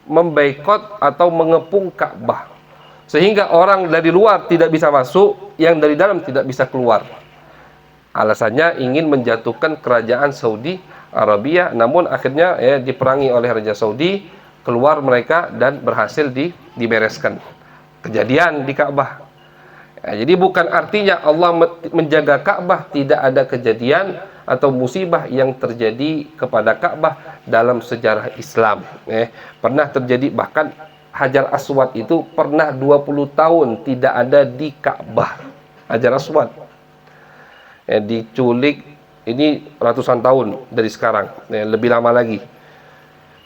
memboikot atau mengepung Ka'bah. Sehingga orang dari luar tidak bisa masuk, yang dari dalam tidak bisa keluar. Alasannya ingin menjatuhkan kerajaan Saudi Arabia, namun akhirnya diperangi oleh Raja Saudi, keluar mereka dan berhasil dibereskan. Kejadian di Ka'bah. Jadi bukan artinya Allah menjaga Ka'bah tidak ada kejadian, atau musibah yang terjadi kepada Ka'bah dalam sejarah Islam. Pernah terjadi, bahkan Hajar Aswad itu pernah 20 tahun tidak ada di Ka'bah. Hajar Aswad diculik, ini ratusan tahun dari sekarang, lebih lama lagi.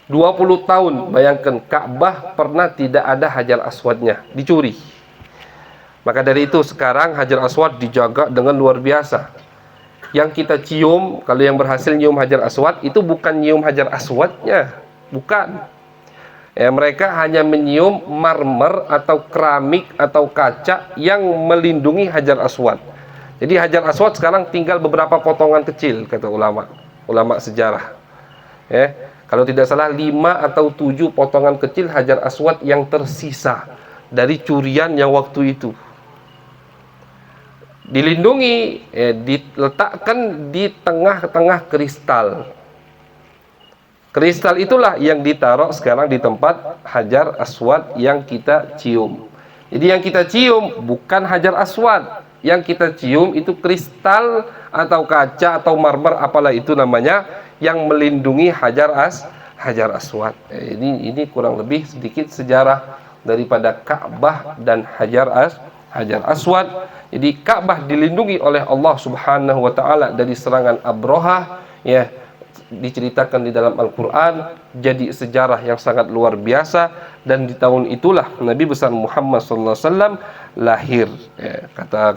20 tahun, bayangkan, Ka'bah pernah tidak ada Hajar Aswadnya, dicuri. Maka dari itu sekarang Hajar Aswad dijaga dengan luar biasa. Yang kita cium, kalau yang berhasil nyium Hajar Aswad, itu bukan nyium Hajar Aswadnya, bukan. Mereka hanya menyium marmer atau keramik atau kaca yang melindungi Hajar Aswad. Jadi Hajar Aswad sekarang tinggal beberapa potongan kecil, kata ulama sejarah. Kalau tidak salah 5 atau 7 potongan kecil Hajar Aswad yang tersisa dari curian yang waktu itu. Dilindungi, diletakkan di tengah-tengah kristal. Kristal itulah yang ditaruh sekarang di tempat Hajar Aswad yang kita cium. Jadi yang kita cium bukan Hajar Aswad, yang kita cium itu kristal atau kaca atau marmer, apalah itu namanya, yang melindungi Hajar Aswad. Ini kurang lebih sedikit sejarah daripada Ka'bah dan Hajar Aswad. Jadi Ka'bah dilindungi oleh Allah Subhanahu wa taala dari serangan Abrahah, diceritakan di dalam Al-Qur'an, jadi sejarah yang sangat luar biasa. Dan di tahun itulah Nabi besar Muhammad sallallahu alaihi wasallam lahir.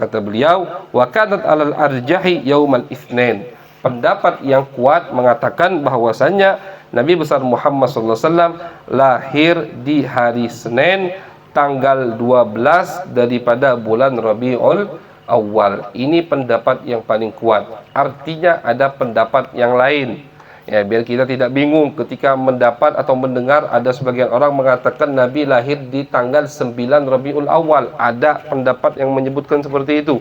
Kata beliau, wa kanat alal arjahi yaumal itsnain. Pendapat yang kuat mengatakan bahwasanya Nabi besar Muhammad sallallahu alaihi wasallam lahir di hari Senin tanggal 12 daripada bulan Rabiul Awal. Ini pendapat yang paling kuat. Artinya ada pendapat yang lain. Biar kita tidak bingung ketika mendapat atau mendengar ada sebagian orang mengatakan Nabi lahir di tanggal 9 Rabiul Awal. Ada pendapat yang menyebutkan seperti itu.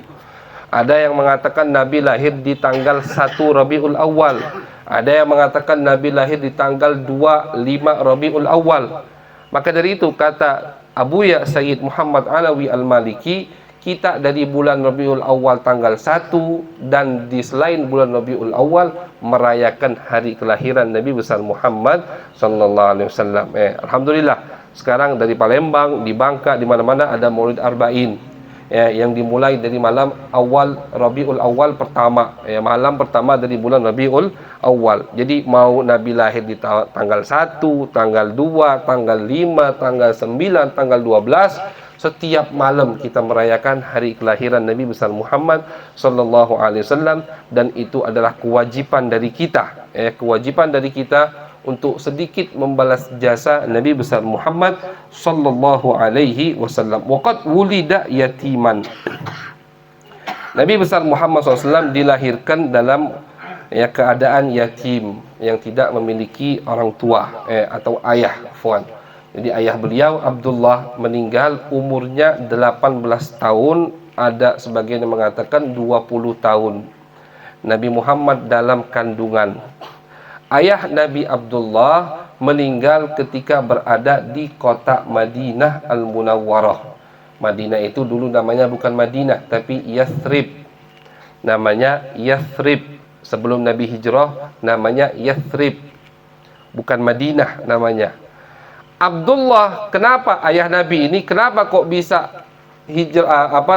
Ada yang mengatakan Nabi lahir di tanggal 1 Rabiul Awal. Ada yang mengatakan Nabi lahir di tanggal 25 Rabiul Awal. Maka dari itu kata Abuya Sayyid Muhammad Alawi Al-Maliki, kita dari bulan Rabiul Awal tanggal 1 dan di selain bulan Rabiul Awal merayakan hari kelahiran Nabi besar Muhammad sallallahu alaihi wasallam. Alhamdulillah sekarang dari Palembang, di Bangka, di mana-mana ada Maulid Arba'in. Yang dimulai dari malam awal Rabiul Awal pertama, malam pertama dari bulan Rabiul Awal. Jadi mau Nabi lahir di tanggal 1, tanggal 2, tanggal 5, tanggal 9, tanggal 12, setiap malam kita merayakan hari kelahiran Nabi besar Muhammad sallallahu alaihi wasallam, dan itu adalah kewajiban dari kita. Kewajiban dari kita untuk sedikit membalas jasa Nabi besar Muhammad sallallahu alaihi wasallam. Waqad wulida yatiman. Nabi besar Muhammad SAW dilahirkan dalam keadaan yatim, yang tidak memiliki orang tua atau ayah. Jadi ayah beliau Abdullah meninggal umurnya 18 tahun, ada sebagian yang mengatakan 20 tahun. Nabi Muhammad dalam kandungan. Ayah Nabi Abdullah meninggal ketika berada di kota Madinah Al-Munawwarah. Madinah itu dulu namanya bukan Madinah, tapi Yathrib. Namanya Yathrib. Sebelum Nabi hijrah namanya Yathrib, bukan Madinah namanya. Abdullah, kenapa ayah Nabi ini kenapa kok bisa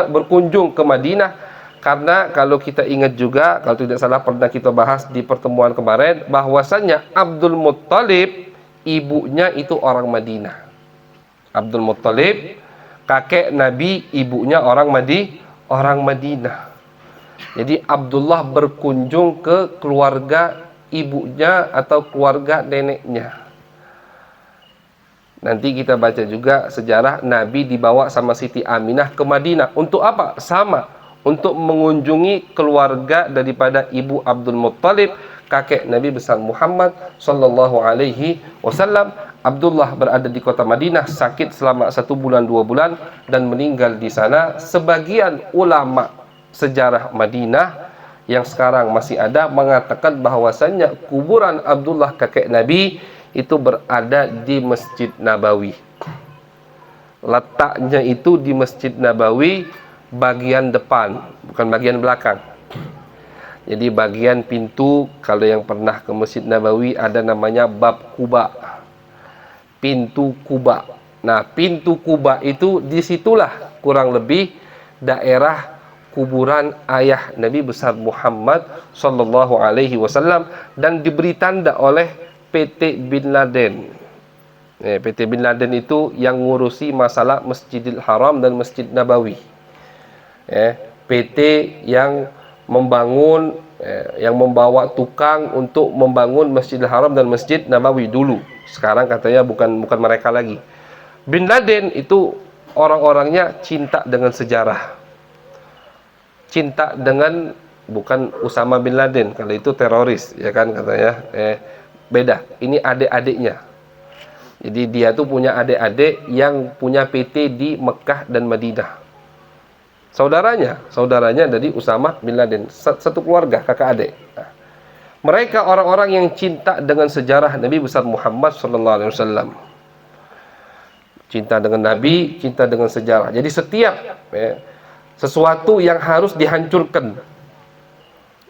berkunjung ke Madinah? Karena kalau kita ingat juga, kalau tidak salah pernah kita bahas di pertemuan kemarin, bahwasannya Abdul Muttalib ibunya itu orang Madinah. Abdul Muttalib kakek Nabi, ibunya orang Madinah. Jadi Abdullah berkunjung ke keluarga ibunya atau keluarga neneknya. Nanti kita baca juga sejarah Nabi dibawa sama Siti Aminah ke Madinah. Untuk apa? Sama, untuk mengunjungi keluarga daripada ibu Abdul Muttalib, kakek Nabi besar Muhammad sallallahu alaihi wasallam. Abdullah berada di kota Madinah, sakit selama 1 bulan 2 bulan dan meninggal di sana. Sebagian ulama sejarah Madinah yang sekarang masih ada mengatakan bahwasannya kuburan Abdullah kakek Nabi itu berada di Masjid Nabawi. Letaknya itu di Masjid Nabawi bagian depan, bukan bagian belakang. Jadi bagian pintu, kalau yang pernah ke Masjid Nabawi ada namanya bab Quba, pintu Quba. Nah, pintu Quba itu disitulah kurang lebih daerah kuburan ayah Nabi besar Muhammad sallallahu alaihi wasallam, dan diberi tanda oleh PT Bin Laden. PT Bin Laden itu yang ngurusi masalah Masjidil Haram dan Masjid Nabawi. PT yang membangun, yang membawa tukang untuk membangun Masjidil Haram dan Masjid Nabawi dulu. Sekarang katanya bukan mereka lagi. Bin Laden itu orang-orangnya cinta dengan sejarah, cinta dengan, bukan Usama bin Laden, kalau itu teroris ya kan katanya. Beda, ini adik-adiknya. Jadi dia tuh punya adik-adik yang punya PT di Mekah dan Madinah. Saudaranya dari Usama bin Laden, satu keluarga, kakak adik. Nah, mereka orang-orang yang cinta dengan sejarah Nabi besar Muhammad sallallahu alaihi wasallam. Cinta dengan Nabi, cinta dengan sejarah. Jadi setiap sesuatu yang harus dihancurkan.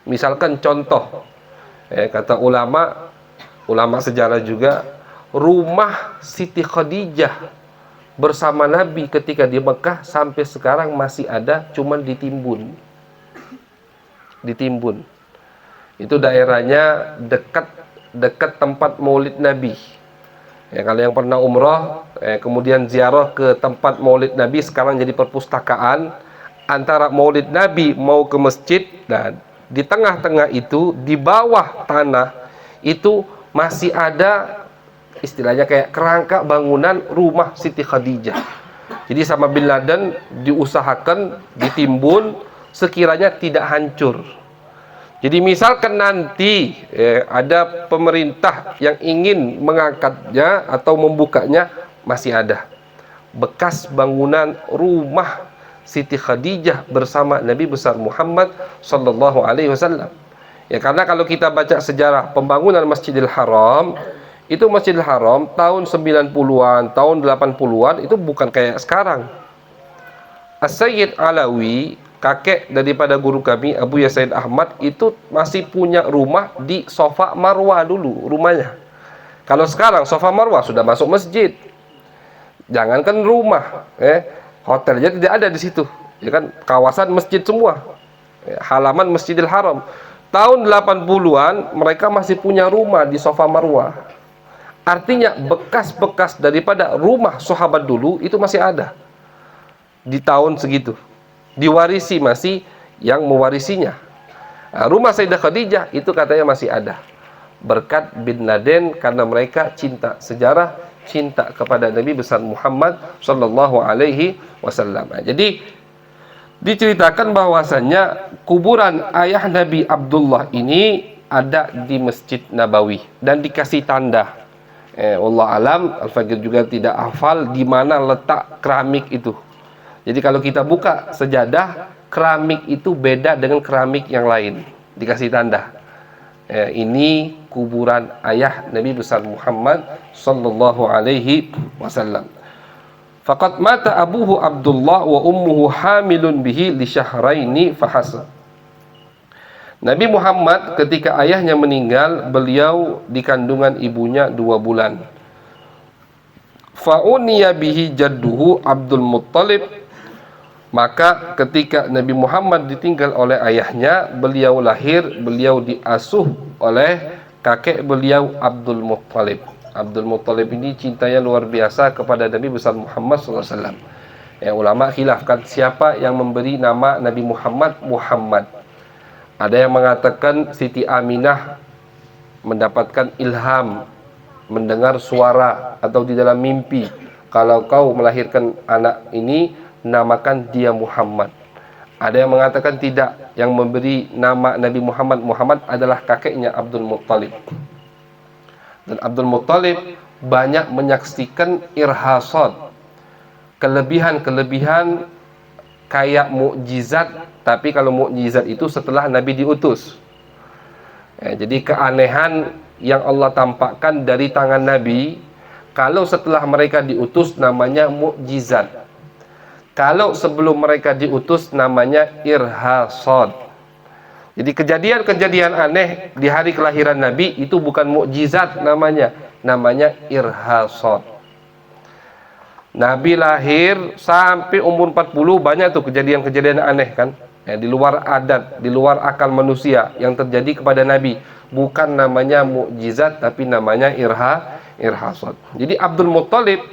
Misalkan contoh, kata ulama sejarah juga, rumah Siti Khadijah bersama Nabi ketika di Mekah sampai sekarang masih ada, cuman ditimbun. Itu daerahnya dekat tempat Maulid Nabi. Kalau yang pernah umrah, kemudian ziarah ke tempat Maulid Nabi, sekarang jadi perpustakaan. Antara Maulid Nabi mau ke masjid, dan di tengah-tengah itu, di bawah tanah itu masih ada istilahnya kayak kerangka bangunan rumah Siti Khadijah. Jadi sama Bin Laden diusahakan ditimbun sekiranya tidak hancur. Jadi misalkan nanti ada pemerintah yang ingin mengangkatnya atau membukanya, masih ada bekas bangunan rumah Siti Khadijah bersama Nabi besar Muhammad sallallahu alaihi wasallam. Karena kalau kita baca sejarah pembangunan Masjidil Haram, itu Masjidil Haram tahun 90-an, tahun 80-an itu bukan kayak sekarang. As-Sayyid Alawi, kakek daripada guru kami Abu Yasaid Ahmad, itu masih punya rumah di Safa Marwah dulu rumahnya. Kalau sekarang Safa Marwah sudah masuk masjid. Jangankan rumah, hotelnya tidak ada di situ. Ya kan, kawasan masjid semua. Halaman Masjidil Haram. Tahun 80-an mereka masih punya rumah di Safa Marwah. Artinya bekas-bekas daripada rumah sahabat dulu itu masih ada di tahun segitu. Diwarisi, masih yang mewarisinya. Nah, rumah Sayyidah Khadijah itu katanya masih ada. Berkat Bin Laden, karena mereka cinta sejarah, cinta kepada Nabi besar Muhammad sallallahu alaihi wasallam. Nah, jadi diceritakan bahwasannya kuburan ayah Nabi Abdullah ini ada di Masjid Nabawi dan dikasih tanda. Allah alam, Al-Faqir juga tidak hafal di mana letak keramik itu. Jadi kalau kita buka sejadah, keramik itu beda dengan keramik yang lain, dikasih tanda. Ini kuburan ayah Nabi besar Muhammad sallallahu alaihi wasallam. Faqad mata abuhu Abdullah wa ummuhu hamilun bihi li syahraini fahasab. Nabi Muhammad ketika ayahnya meninggal, beliau di kandungan ibunya 2 bulan. Fa'uniya bihi jadduhu Abdul Muttalib. Maka ketika Nabi Muhammad ditinggal oleh ayahnya, beliau lahir, beliau diasuh oleh kakek beliau Abdul Muttalib. Abdul Muttalib ini cintanya luar biasa kepada Nabi besar Muhammad SAW. Ulama khilafkan siapa yang memberi nama Nabi Muhammad Muhammad. Ada yang mengatakan Siti Aminah mendapatkan ilham, mendengar suara atau di dalam mimpi, kalau kau melahirkan anak ini, namakan dia Muhammad. Ada yang mengatakan tidak, yang memberi nama Nabi Muhammad Muhammad adalah kakeknya Abdul Muttalib. Dan Abdul Muttalib banyak menyaksikan irhasat, kelebihan-kelebihan kayak mukjizat. Tapi kalau mukjizat itu setelah Nabi diutus. Jadi keanehan yang Allah tampakkan dari tangan Nabi, kalau setelah mereka diutus namanya mukjizat. Kalau sebelum mereka diutus namanya irhasad. Jadi kejadian-kejadian aneh di hari kelahiran Nabi itu bukan mukjizat namanya irhasat. Nabi lahir sampai umur 40 banyak tuh kejadian-kejadian aneh kan. Ya, di luar adat, di luar akal manusia yang terjadi kepada Nabi. Bukan namanya mukjizat tapi namanya irhasat. Jadi Abdul Muttalib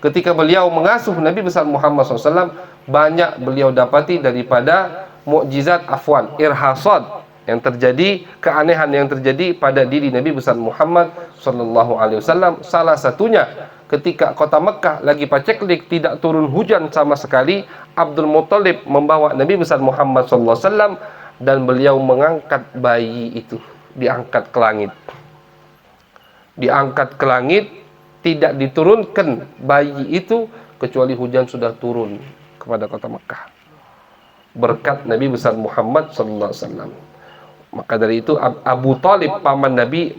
ketika beliau mengasuh Nabi besar Muhammad SAW, banyak beliau dapati daripada mukjizat irhasat yang terjadi, keanehan yang terjadi pada diri Nabi besar Muhammad SAW. Salah satunya ketika kota Mekah lagi paceklik, tidak turun hujan sama sekali, Abdul Muttalib membawa Nabi besar Muhammad SAW dan beliau mengangkat bayi itu, diangkat ke langit. Diangkat ke langit, tidak diturunkan bayi itu kecuali hujan sudah turun kepada kota Mekah. Berkat Nabi besar Muhammad SAW. Maka dari itu Abu Talib paman Nabi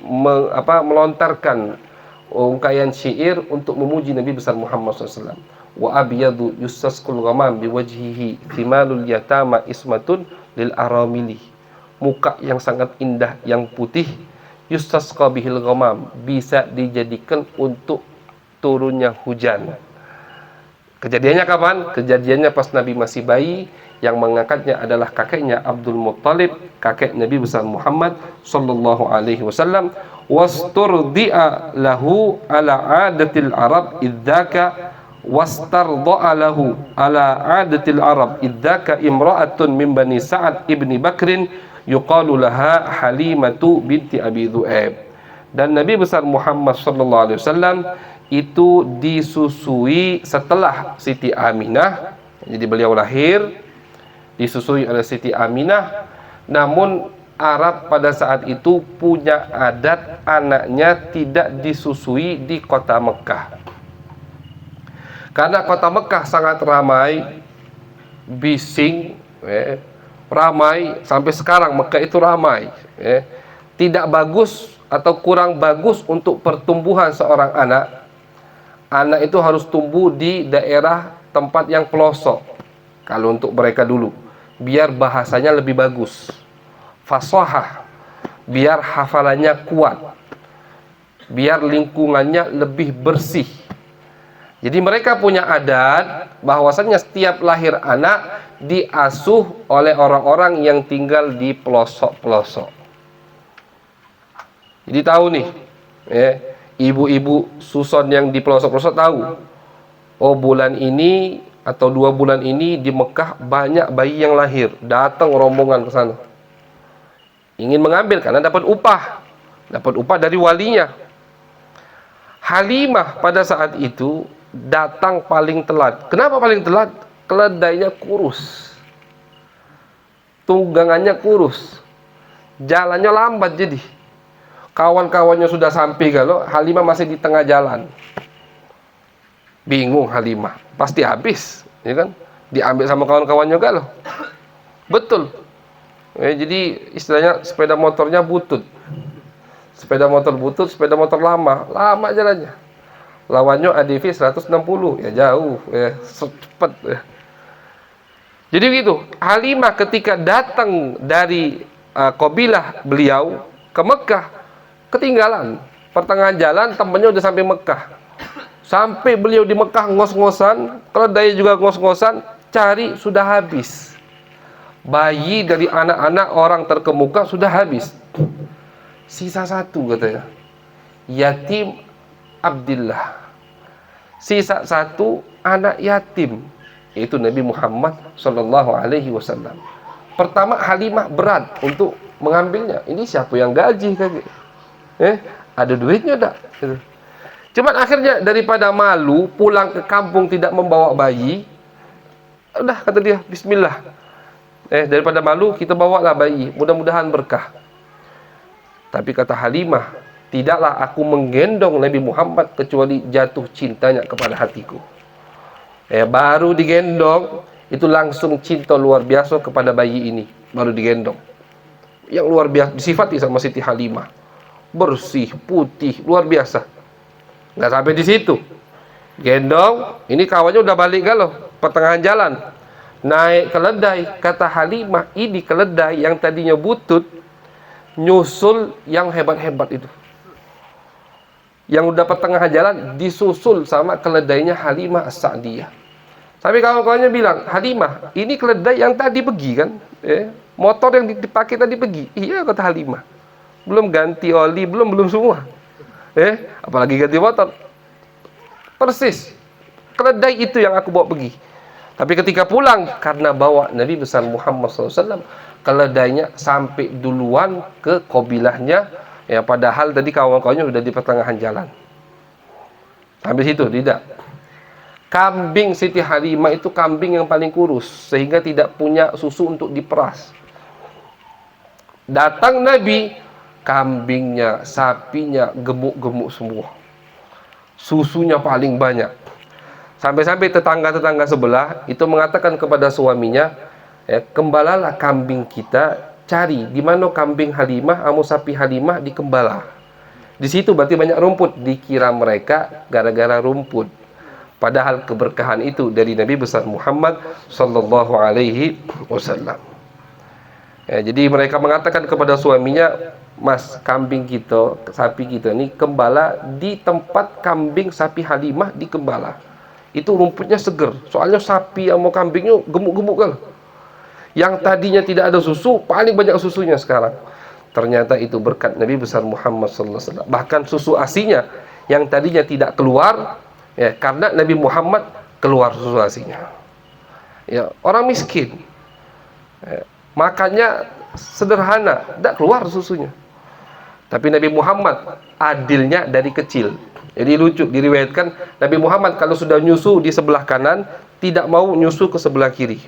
melontarkan ungkayan syair untuk memuji Nabi besar Muhammad SAW. Wa abyadu yustasqul ghamam biwajhihi thimalul yatama ismatun lil aramili. Muka yang sangat indah yang putih, yustasqa bihil ghamam, bisa dijadikan untuk turunnya hujan. Kejadiannya kapan? Kejadiannya pas Nabi masih bayi. Yang mengangkatnya adalah kakeknya Abdul Muttalib, kakek Nabi besar Muhammad sallallahu alaihi wasallam. Wasturdi'a lahu ala adatil Arab idzaka wastarda'a lahu ala adatil Arab idzaka imra'atun min bani Sa'ad ibni Bakrin yuqalu laha Halimatu binti Abi Dhu'aib. Dan Nabi besar Muhammad sallallahu alaihi wasallam itu disusui setelah Siti Aminah. Jadi beliau lahir disusui oleh Siti Aminah. Namun Arab pada saat itu punya adat anaknya tidak disusui di kota Mekah. Karena kota Mekah sangat ramai, bising, ramai sampai sekarang Mekah itu ramai. Tidak bagus atau kurang bagus untuk pertumbuhan seorang anak. Anak itu harus tumbuh di daerah tempat yang pelosok. Kalau untuk mereka dulu, biar bahasanya lebih bagus, fasahah, biar hafalannya kuat, biar lingkungannya lebih bersih. Jadi mereka punya adat bahwasanya setiap lahir anak diasuh oleh orang-orang yang tinggal di pelosok-pelosok. Jadi tahu nih, ibu-ibu suson yang di pelosok-pelosok tahu, oh bulan ini atau 2 bulan ini di Mekah banyak bayi yang lahir, datang rombongan ke sana, ingin mengambil karena dapat upah dari walinya. Halimah pada saat itu datang paling telat. Kenapa paling telat? Keledainya kurus, tunggangannya kurus, jalannya lambat. Jadi kawan-kawannya sudah sampai, kalau Halimah masih di tengah jalan. Bingung Halimah, pasti habis, ya kan? Diambil sama kawan-kawannya galau. Betul. Jadi istilahnya sepeda motornya butut. Sepeda motor butut, sepeda motor lama jalannya. Lawannya ADV 160, ya jauh, ya cepat. Ya. Jadi begitu. Halimah ketika datang dari kabilah beliau ke Mekah, ketinggalan. Pertengahan jalan temannya udah sampai Mekah. Sampai beliau di Mekah ngos-ngosan, keledai juga ngos-ngosan, cari sudah habis. Bayi dari anak-anak orang terkemuka sudah habis. Sisa 1 katanya, yatim Abdillah. Sisa 1 anak yatim, yaitu Nabi Muhammad sallallahu alaihi wasallam. Pertama Halimah berat untuk mengambilnya. Ini siapa yang gaji kakek? Ada duitnya tak? Cuman akhirnya daripada malu pulang ke kampung tidak membawa bayi, udah kata dia, bismillah. Daripada malu kita bawalah bayi, mudah-mudahan berkah. Tapi kata Halimah, tidaklah aku menggendong Nabi Muhammad kecuali jatuh cintanya kepada hatiku. Baru digendong itu langsung cinta luar biasa kepada bayi ini, baru digendong. Yang luar biasa disifati sama Siti Halimah. Bersih, putih, luar biasa. Nggak sampai di situ, gendong, ini kawannya udah balik galau, pertengahan jalan. naik keledai. Kata Halimah, ini keledai yang tadinya butut nyusul yang hebat-hebat itu, yang udah tengah jalan disusul sama keledainya Halimah As-Sa'diyah. Tapi kawan-kawannya bilang, Halimah, ini keledai yang tadi pergi kan? Motor yang dipakai tadi pergi. Iya, kata Halimah. Belum ganti oli, belum semua. Apalagi ganti motor. Persis. Keledai itu yang aku bawa pergi. Tapi ketika pulang, karena bawa Nabi besar Muhammad SAW, keledainya sampai duluan ke kabilahnya. Ya, padahal tadi kawan-kawannya udah di pertengahan jalan. Habis itu, tidak. Kambing Siti Halimah itu kambing yang paling kurus, sehingga tidak punya susu untuk diperas. Datang Nabi, kambingnya, sapinya gemuk-gemuk semua. Susunya paling banyak. Sampai-sampai tetangga-tetangga sebelah itu mengatakan kepada suaminya, gembalalah kambing kita, cari di mana kambing Halimah, amo sapi Halimah dikembala. Di situ berarti banyak rumput, dikira mereka gara-gara rumput. Padahal keberkahan itu dari Nabi besar Muhammad sallallahu alaihi wasallam. Jadi mereka mengatakan kepada suaminya, Mas, kambing kita, sapi kita ini gembala di tempat kambing sapi Halimah dikembala. Itu rumputnya seger. Soalnya sapi sama kambingnya gemuk-gemuk kan. Yang tadinya tidak ada susu, paling banyak susunya sekarang. Ternyata itu berkat Nabi besar Muhammad sallallahu alaihi wasallam. Bahkan susu asinya yang tadinya tidak keluar, karena Nabi Muhammad keluar susu asinya. Orang miskin, makannya sederhana, tidak keluar susunya. Tapi Nabi Muhammad adilnya dari kecil. Jadi lucu, diriwayatkan Nabi Muhammad kalau sudah nyusu di sebelah kanan, tidak mau nyusu ke sebelah kiri.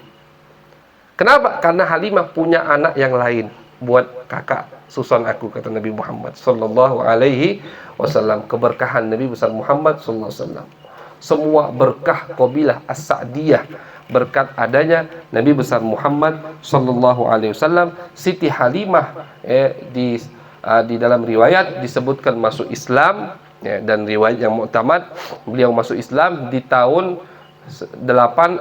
Kenapa? Karena Halimah punya anak yang lain. Buat kakak susun aku, kata Nabi Muhammad sallallahu alaihi wasallam. Keberkahan Nabi besar Muhammad sallallahu alaihi wasallam. Semua berkah kabilah As-Sa'diyah berkat adanya Nabi besar Muhammad sallallahu alaihi wasallam. Siti Halimah di dalam riwayat disebutkan masuk Islam, dan riwayat yang muktamad, beliau masuk Islam di tahun 8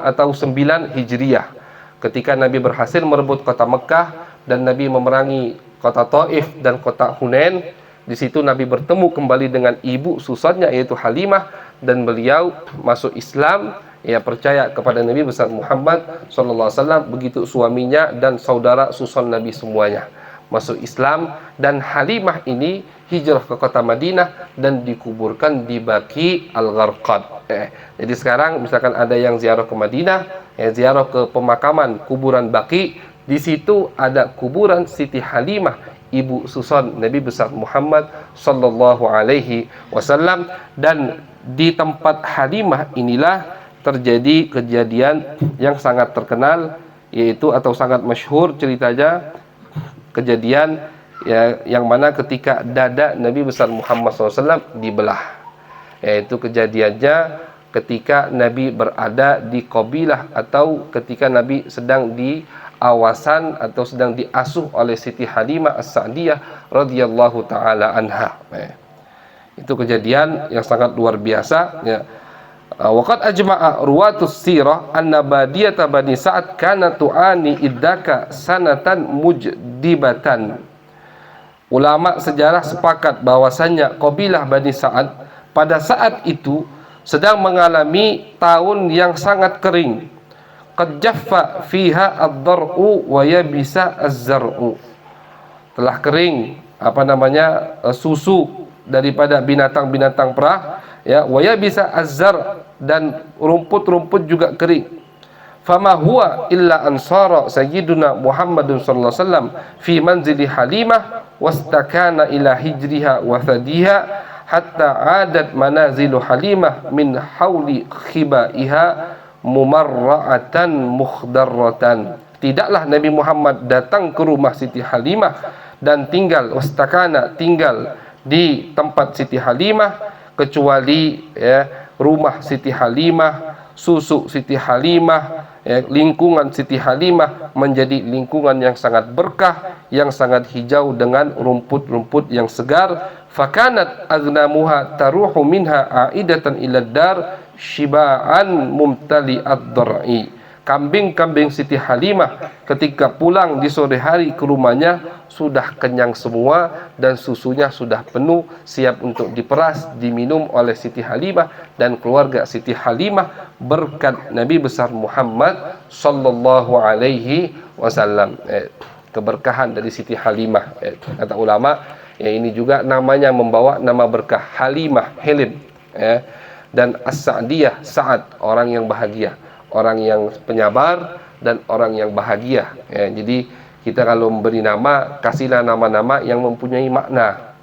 atau 9 Hijriah, ketika Nabi berhasil merebut kota Mekah dan Nabi memerangi kota Taif dan kota Hunain. Di situ Nabi bertemu kembali dengan ibu susunnya, yaitu Halimah, dan beliau masuk Islam, percaya kepada Nabi besar Muhammad sallallahu alaihi wasallam. Begitu suaminya dan saudara susun Nabi semuanya masuk Islam, dan Halimah ini hijrah ke kota Madinah dan dikuburkan di Baqi Al-Gharqad. Jadi sekarang misalkan ada yang ziarah ke Madinah, ziarah ke pemakaman kuburan Baqi, di situ ada kuburan Siti Halimah, ibu susun Nabi besar Muhammad sallallahu alaihi wasallam. Dan di tempat Halimah inilah terjadi kejadian yang sangat terkenal, yaitu atau sangat masyhur ceritanya, kejadian yang mana ketika dada Nabi besar Muhammad SAW dibelah. Yaitu kejadiannya ketika Nabi berada di kabilah, atau ketika Nabi sedang di awasan atau sedang diasuh oleh Siti Halimah As-Sa'diyah radhiyallahu taala anha. Itu kejadian yang sangat luar biasa. Waqad ajma'a ruwatus sirah anna badiyata Bani Sa'ad kana tu'ani iddaka sanatan mujdibatan. Ulama sejarah sepakat bahwasannya kabilah Bani Sa'ad pada saat itu sedang mengalami tahun yang sangat kering. Qad jaffa fiha ad-dar'u wa yabisa az-zar'u. Telah kering susu daripada binatang-binatang perah, wa yabisa az-zar', dan rumput-rumput juga kering. Fama huwa illa ansara sayyiduna Muhammadun sallallahu alaihi wasallam fi manzili Halimah wastakana ila hijriha wa thadiha hatta adat manazilu Halimah min hauli khibaiha mumarra'atan mukhdarratan. Tidaklah Nabi Muhammad datang ke rumah Siti Halimah dan tinggal tinggal di tempat Siti Halimah, kecuali rumah Siti Halimah, susu Siti Halimah, lingkungan Siti Halimah menjadi lingkungan yang sangat berkah, yang sangat hijau dengan rumput-rumput yang segar. Fakanat agnamuha taruhu minha aidatan ila dar shiba'an mumtali'ad dar'i. kambing-kambing Siti Halimah ketika pulang di sore hari ke rumahnya sudah kenyang semua dan susunya sudah penuh, siap untuk diperas, diminum oleh Siti Halimah dan keluarga Siti Halimah berkat Nabi besar Muhammad sallallahu alaihi wasallam. Keberkahan dari Siti Halimah. Kata ulama, ini juga namanya membawa nama berkah. Halimah, Helim, dan As-Sa'diyah, Sa'ad, orang yang bahagia, orang yang penyabar dan orang yang bahagia. Jadi kita kalau memberi nama, kasihlah nama-nama yang mempunyai makna.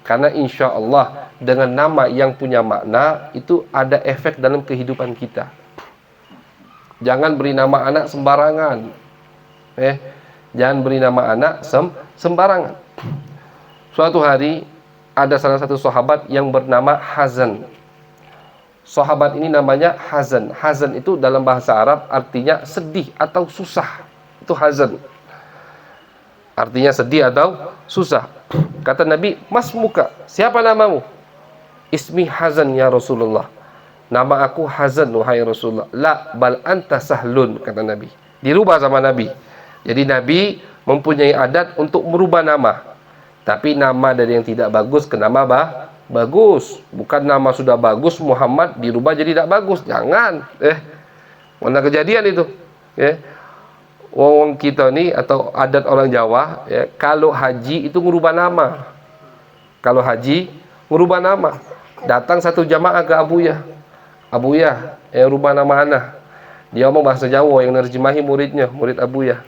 Karena insya Allah dengan nama yang punya makna itu ada efek dalam kehidupan kita. Jangan beri nama anak sembarangan. Jangan beri nama anak sembarangan. Suatu hari ada salah satu sahabat yang bernama Hazan. Sahabat ini namanya Hazan. Hazan itu dalam bahasa Arab artinya sedih atau susah. Itu Hazan. Artinya sedih atau susah. Kata Nabi, "Mas muka, siapa namamu?" "Ismi Hazan ya Rasulullah." "Nama aku Hazan wahai Rasulullah." "La bal anta sahlun," kata Nabi. Dirubah sama Nabi. Jadi Nabi mempunyai adat untuk merubah nama. Tapi nama dari yang tidak bagus ke nama bagus. Bukan nama sudah bagus Muhammad dirubah jadi tidak bagus. Jangan. Mana kejadian itu? Wong kita ni atau adat orang Jawa, kalau haji itu merubah nama. Kalau haji merubah nama. Datang satu jamaah ke Abuya. Abuya, rubah nama anak. Dia ngomong bahasa Jawa yang nerjemahi muridnya, murid Abuya.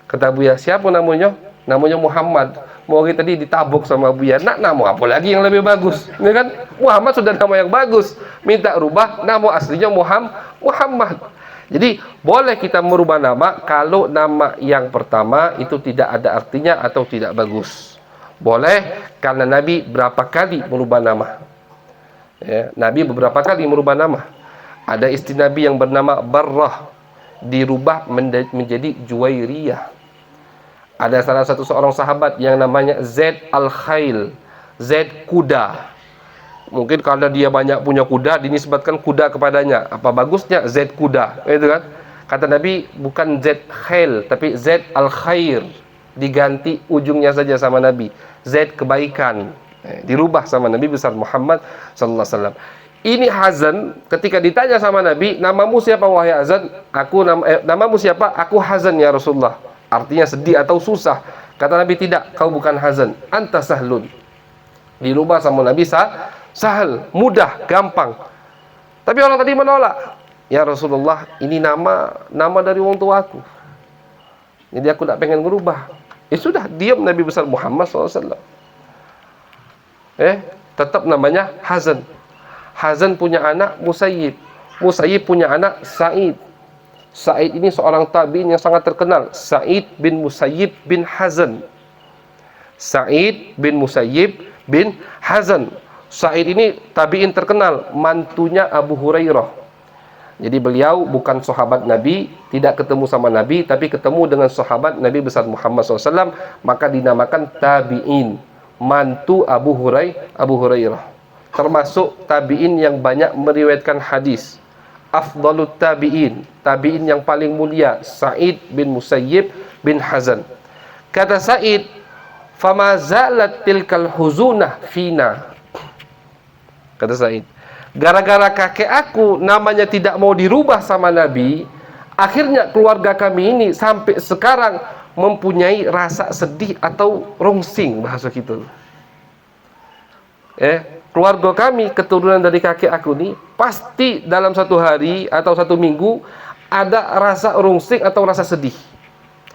Kata Abuya, "Siapa namanya?" "Namanya Muhammad." Mau kita tadi ditabuk sama Abuya, "Nak nama apa lagi yang lebih bagus?" Ini kan Muhammad sudah nama yang bagus, minta rubah nama aslinya Muhammad. Jadi boleh kita merubah nama kalau nama yang pertama itu tidak ada artinya atau tidak bagus. Boleh, karena Nabi berapa kali merubah nama. Nabi beberapa kali merubah nama. Ada istri Nabi yang bernama Barrah, dirubah menjadi Juwairiyah. Ada salah satu seorang sahabat yang namanya Zaid Al-Khail, Zaid kuda. Mungkin karena dia banyak punya kuda, dinisbatkan kuda kepadanya. Apa bagusnya Zaid kuda, itu kan? Kata Nabi, bukan Zaid Khail, tapi Zaid Al-Khair. Diganti ujungnya saja sama Nabi, Zaid kebaikan. Dirubah sama Nabi besar Muhammad sallallahu alaihi wasallam. Ini Hazan ketika ditanya sama Nabi, "Namamu siapa wahai Hazan?" "Namamu siapa?" "Aku Hazan ya Rasulullah." Artinya sedih atau susah. Kata Nabi, "Tidak, kau bukan Hazan, anta sahlun." Dirubah sama Nabi sahal, mudah, gampang. Tapi orang tadi menolak. "Ya Rasulullah, ini nama dari orang tuaku. Jadi aku tak pengen merubah." Sudah, diam Nabi besar Muhammad SAW. Tetap namanya Hazan. Hazan punya anak Musayyib. Musayyib punya anak Sa'id. Sa'id ini seorang tabi'in yang sangat terkenal. Sa'id bin Musayyib bin Hazan. Sa'id bin Musayyib bin Hazan. Sa'id ini tabi'in terkenal, mantunya Abu Hurairah. Jadi beliau bukan sahabat Nabi, tidak ketemu sama Nabi, tapi ketemu dengan sahabat Nabi besar Muhammad SAW, maka dinamakan tabi'in, mantu Abu Hurairah. Termasuk tabi'in yang banyak meriwayatkan hadis. Afdalut tabi'in, tabi'in yang paling mulia, Sa'id bin Musayyib bin Hazan. Kata Sa'id, "Fama zalat tilkal huzunah fina." Kata Sa'id, gara-gara kakek aku namanya tidak mau dirubah sama Nabi, akhirnya keluarga kami ini sampai sekarang mempunyai rasa sedih atau rongsing, bahasa kita. Keluarga kami, keturunan dari kakek aku ini, pasti dalam satu hari atau satu minggu ada rasa rungsing atau rasa sedih.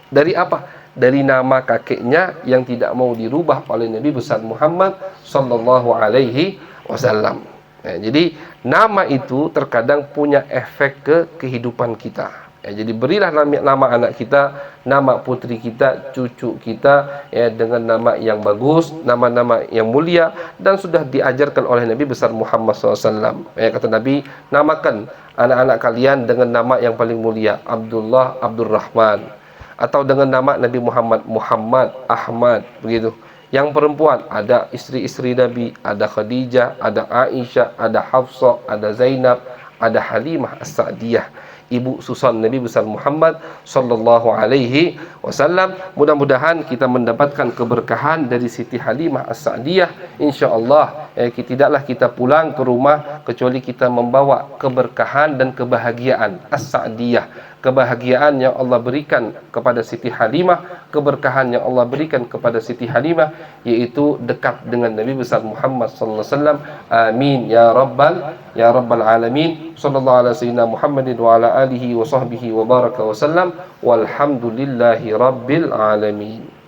Dari apa? Dari nama kakeknya yang tidak mau dirubah oleh Nabi besar Muhammad sallallahu alaihi wasallam. Jadi nama itu terkadang punya efek ke kehidupan kita. Jadi berilah nama anak kita, nama putri kita, cucu kita, dengan nama yang bagus, nama-nama yang mulia, dan sudah diajarkan oleh Nabi besar Muhammad SAW. Kata Nabi, namakan anak-anak kalian dengan nama yang paling mulia, Abdullah, Abdurrahman, atau dengan nama Nabi Muhammad, Ahmad, begitu. Yang perempuan ada istri-istri Nabi, ada Khadijah, ada Aisyah, ada Hafsah, ada Zainab, ada Halimah As-Sa'diyah. ibu susan Nabi besar Muhammad sallallahu alaihi wasallam. Mudah-mudahan kita mendapatkan keberkahan dari Siti Halimah As-Sa'diyah insyaallah. Tidaklah kita pulang ke rumah kecuali kita membawa keberkahan dan kebahagiaan As-Sa'diyah. Kebahagiaan yang Allah berikan kepada Siti Halimah, keberkahan yang Allah berikan kepada Siti Halimah, yaitu dekat dengan Nabi besar Muhammad sallallahu alaihi wasallam. Amin ya rabbal alamin. Sallallahu alaihi sayyidina Muhammadin wa ala alihi wa sahbihi wa baraka wa sallam. Walhamdulillahi rabbil alamin.